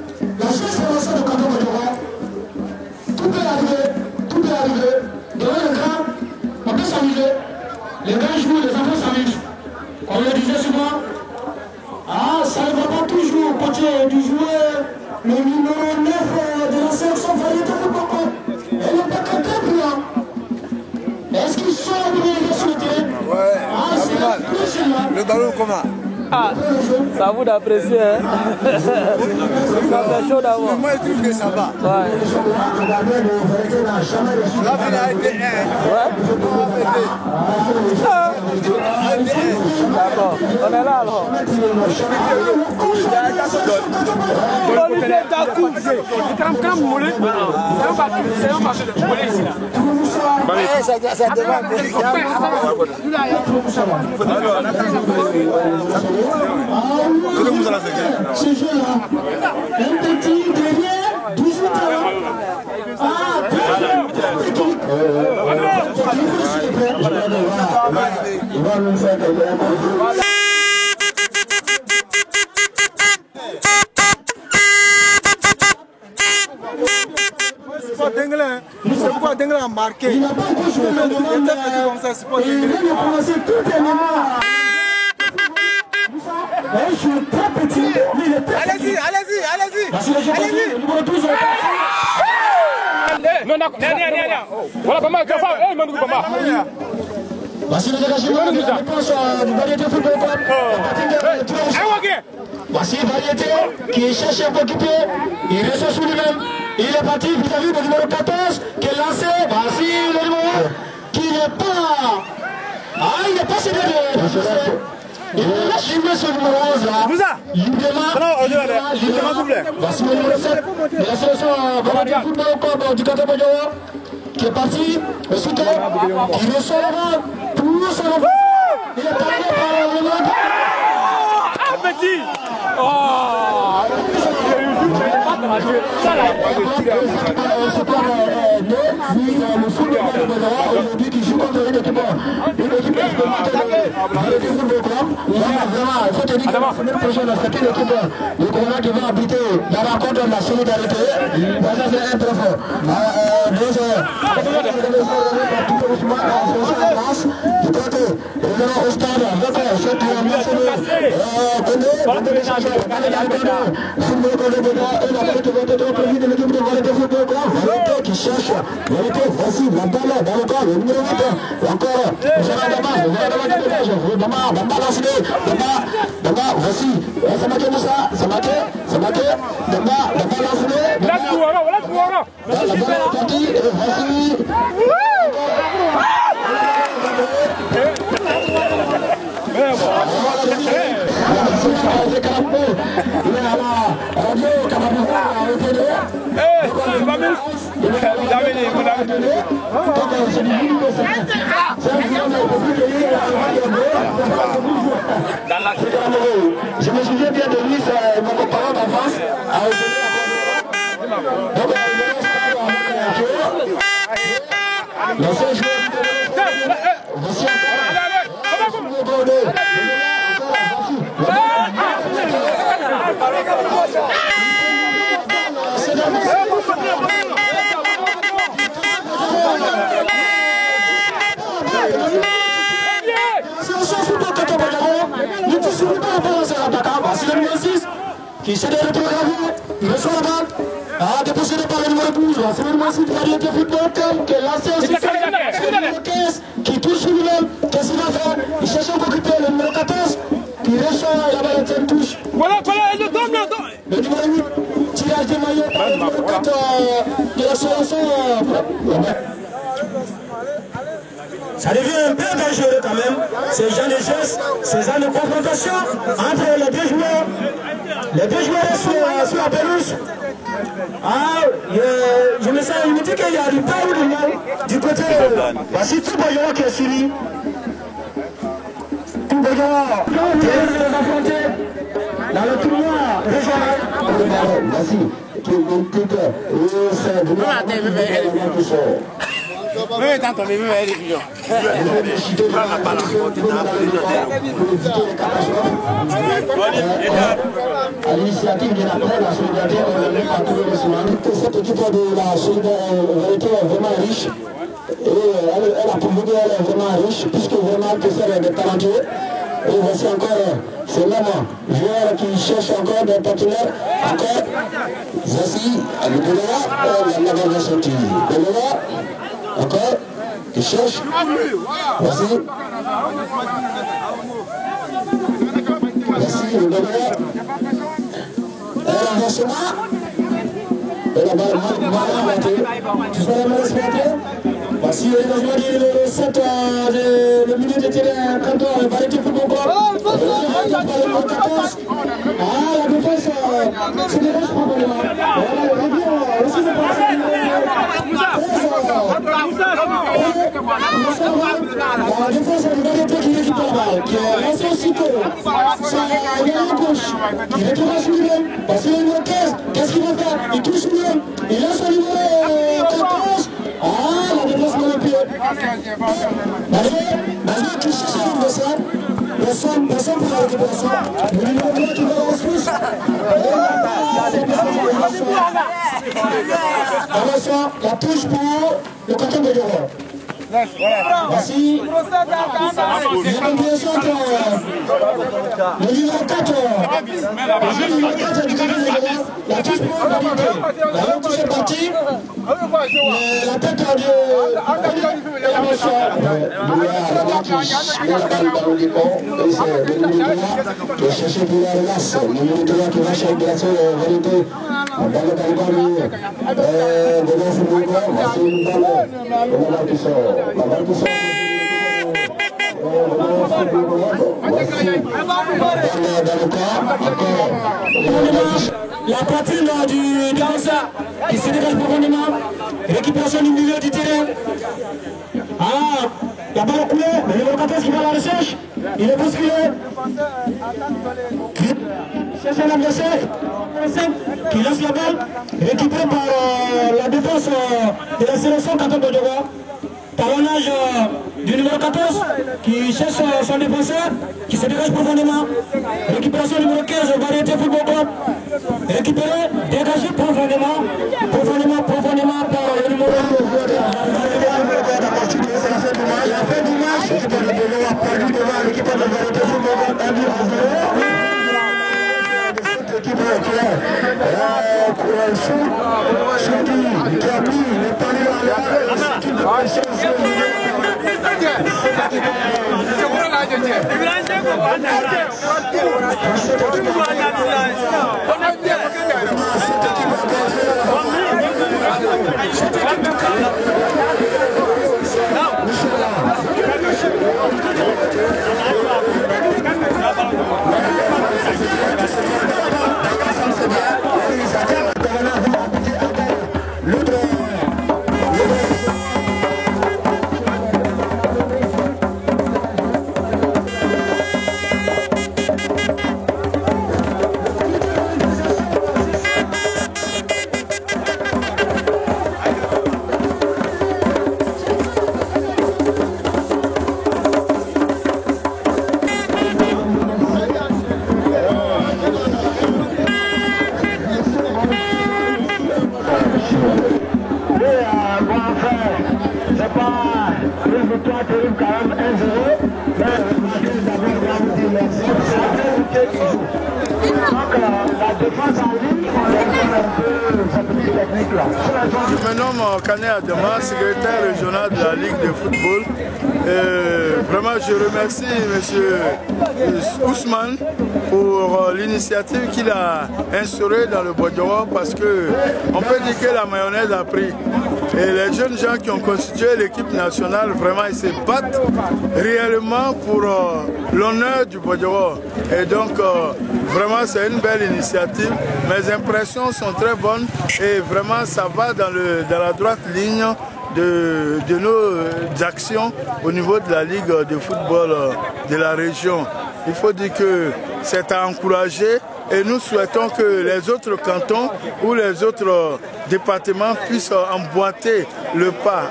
C'est à vous d'apprécier. Hein. C'est chaud d'abord. Moi, je trouve que ça va. Ouais. La finalité est. Ouais. D'accord. On est là alors. Olivier Dakou. Quand vous voulez, c'est un marché de voler ici là. Ça demande. Ce jeu-là, un petit derrière, 18 ans. C'est pourquoi Dengle a marqué. Il n'a pas encore joué le moment comme ça, c'est pas il vient de commencer tout dernièrement. Je suis très petit, mais il est très petit. Allez-y, allez-y, allez-y. Allez-y. Numéro 12. Non, voilà, Bamba, tu vas faire. Eh, Manu Bamba. Voici le dégagement de la réponse du Variété Football Club. Voici Variété qui cherche un peu occupé. Il reste sur lui-même. Il est parti vis-à-vis du numéro 14 qui est lancé. Voici le numéro qui n'est pas. Ah, il n'est pas cédé de. Il laisse jouer ce numéro 11 là. Librement. Librement, s'il vous plaît. Voici le numéro 7 de la sélection Variété Football Club du Kata Bodjoa qui est parti. Le soutien qui reçoit le ballon. Tout son enfant. Il est parlé par le numéro 2. Ah, petit. Oh. Le foot aujourd'hui qui joue contre une équipe expérimentée dans le football club. Il faut te dire que la semaine prochaine, c'est une équipe de Corona qui va habiter la rencontre de la solidarité. Ça, c'est un très fort. Je crois que nous allons au stade avec ceux qui ont mentionné de l'équipe de Variété Football Club, Variété qui cherche, Variété, voici, la balle dans le corps, le numéro 8, encore, Bamba lancé, Bamba, voici, ça marqué Moussa, ça marqué, Bamba lancé, la balle est partie, et voici, je me souviens bien de lui, c'est mon parent d'enfance. L'ancien joueur. Qui s'est rétrogradé, il reçoit la balle, dépossédé par le numéro 12, c'est le numéro 6 de Variété Football Club, qui est lancé aussi par le numéro 15, qui touche sur lui-même, qu'est-ce qu'il va faire? Il cherche à occuper le numéro 14, qui reçoit la balle de touche. Voilà, il tombe là. Le numéro 8, tirage de maillot par le numéro 4 de la sélection. Ça devient un peu dangereux quand même, ces gens de gestes, ces gens de confrontation entre les deux joueurs. Les deux joueurs sur la pelouse. Je me dis qu'il y a du pas ou du mal du côté. Voici tout Boyora qui est suivi. Tout Boyora qui est les affronter dans le tournoi régional. Voici. Oui, tant qu'on est venu à l'émission. À l'initiative de la paix, la solidarité est venue à tous les Somalis. Cette équipe de la solidarité est vraiment riche. Et elle a prouvé qu'elle est vraiment riche, puisque vraiment que c'est des talentueux. Et voici encore ce même joueur qui cherche encore des partenaires. Encore, voici le Béléa, la dernière sortie. Béléa, encore, qui cherche. Voici. Merci, le gouvernement. Et l'avancement. Et la balle, tu seras mal respecté. Voici l'engagement du numéro 7, le milieu de terrain, Canton, le Variété Football Club. Ah, la défense, c'est des rêves probablement. Aussi le passage la défense de Variété qui récupère la balle, qui est lancé aussitôt. Ça, il y a la gauche, qui retourne sur lui-même. Voici le numéro 15, qu'est-ce qu'il va faire? Il touche lui-même, il lance le numéro 14. Ah, la défense de le pied. Vas-y, qui cherche l'adversaire. Personne pour la récupération. Le numéro 3 qui va en Suisse. Attention, la touche pour le canton de Diogo. Voici le numéro 4, le numéro 4 du canton de Diogo. La touche pour l'égalité. La touche est partie. La tête de la chercher pour la relace. Le numéro 3 qui va chercher la vérité. On va le calmer. Devant ce mouvement, c'est une balle. La balle qui sort. La balle qui sort. La poitrine du défenseur qui se dégage profondément. Récupération du milieu du terrain. Ah, la balle est coulée. Le numéro 14 qui va à la recherche. Il est bousculé. Cherche un adversaire qui lance la balle. Récupéré par la défense de la sélection Canton de Diogo. Talonnage du numéro 14 qui cherche son défenseur, qui se dégage profondément. Récupération numéro 15, Variété Football Club. Récupéré, dégagé profondément par le numéro 1. Il a fait du match. L'équipe de Diogo a perdu devant l'équipe de Variété Football Club 1-0. L'équipe pour le shoot, qui a mis le panier en l'air. Je me nomme Kané Adama, secrétaire régional de la Ligue de football. Vraiment, je remercie M. Ousmane pour l'initiative qu'il a instaurée dans le Bodjoro parce qu'on peut dire que la mayonnaise a pris. Et les jeunes gens qui ont constitué l'équipe nationale, vraiment, ils se battent réellement pour l'honneur du Bodjoro. Et donc, vraiment, c'est une belle initiative. Mes impressions sont très bonnes et vraiment, ça va dans la droite ligne de nos actions au niveau de la Ligue de football de la région. Il faut dire que c'est à encourager et nous souhaitons que les autres cantons ou les autres départements puissent emboîter le pas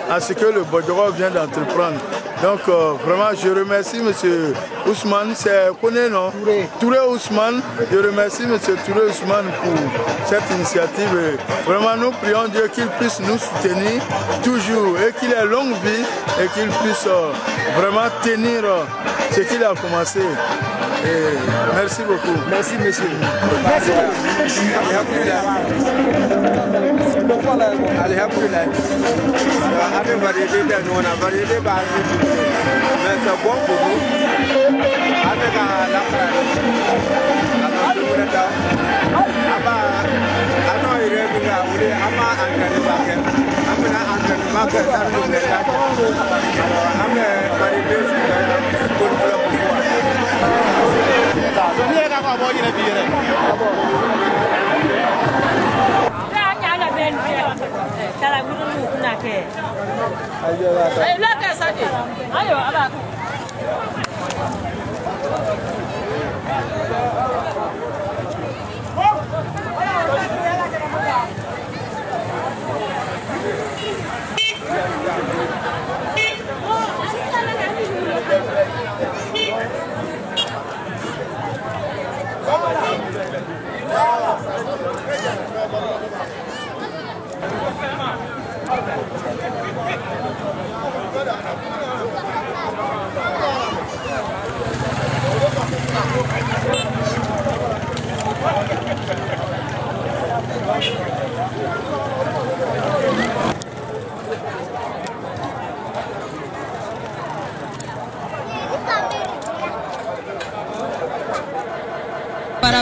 à ce que le Bodjoro vient d'entreprendre. Donc vraiment je remercie M. Ousmane, c'est Koné non Touré Ousmane, je remercie M. Touré Ousmane pour cette initiative. Et vraiment nous prions Dieu qu'il puisse nous soutenir toujours et qu'il ait longue vie et qu'il puisse vraiment tenir ce qu'il a commencé. Et merci beaucoup. Merci monsieur. Merci. Alhamdulillah. Avec variété, on a variété, mais c'est bon pour nous. Para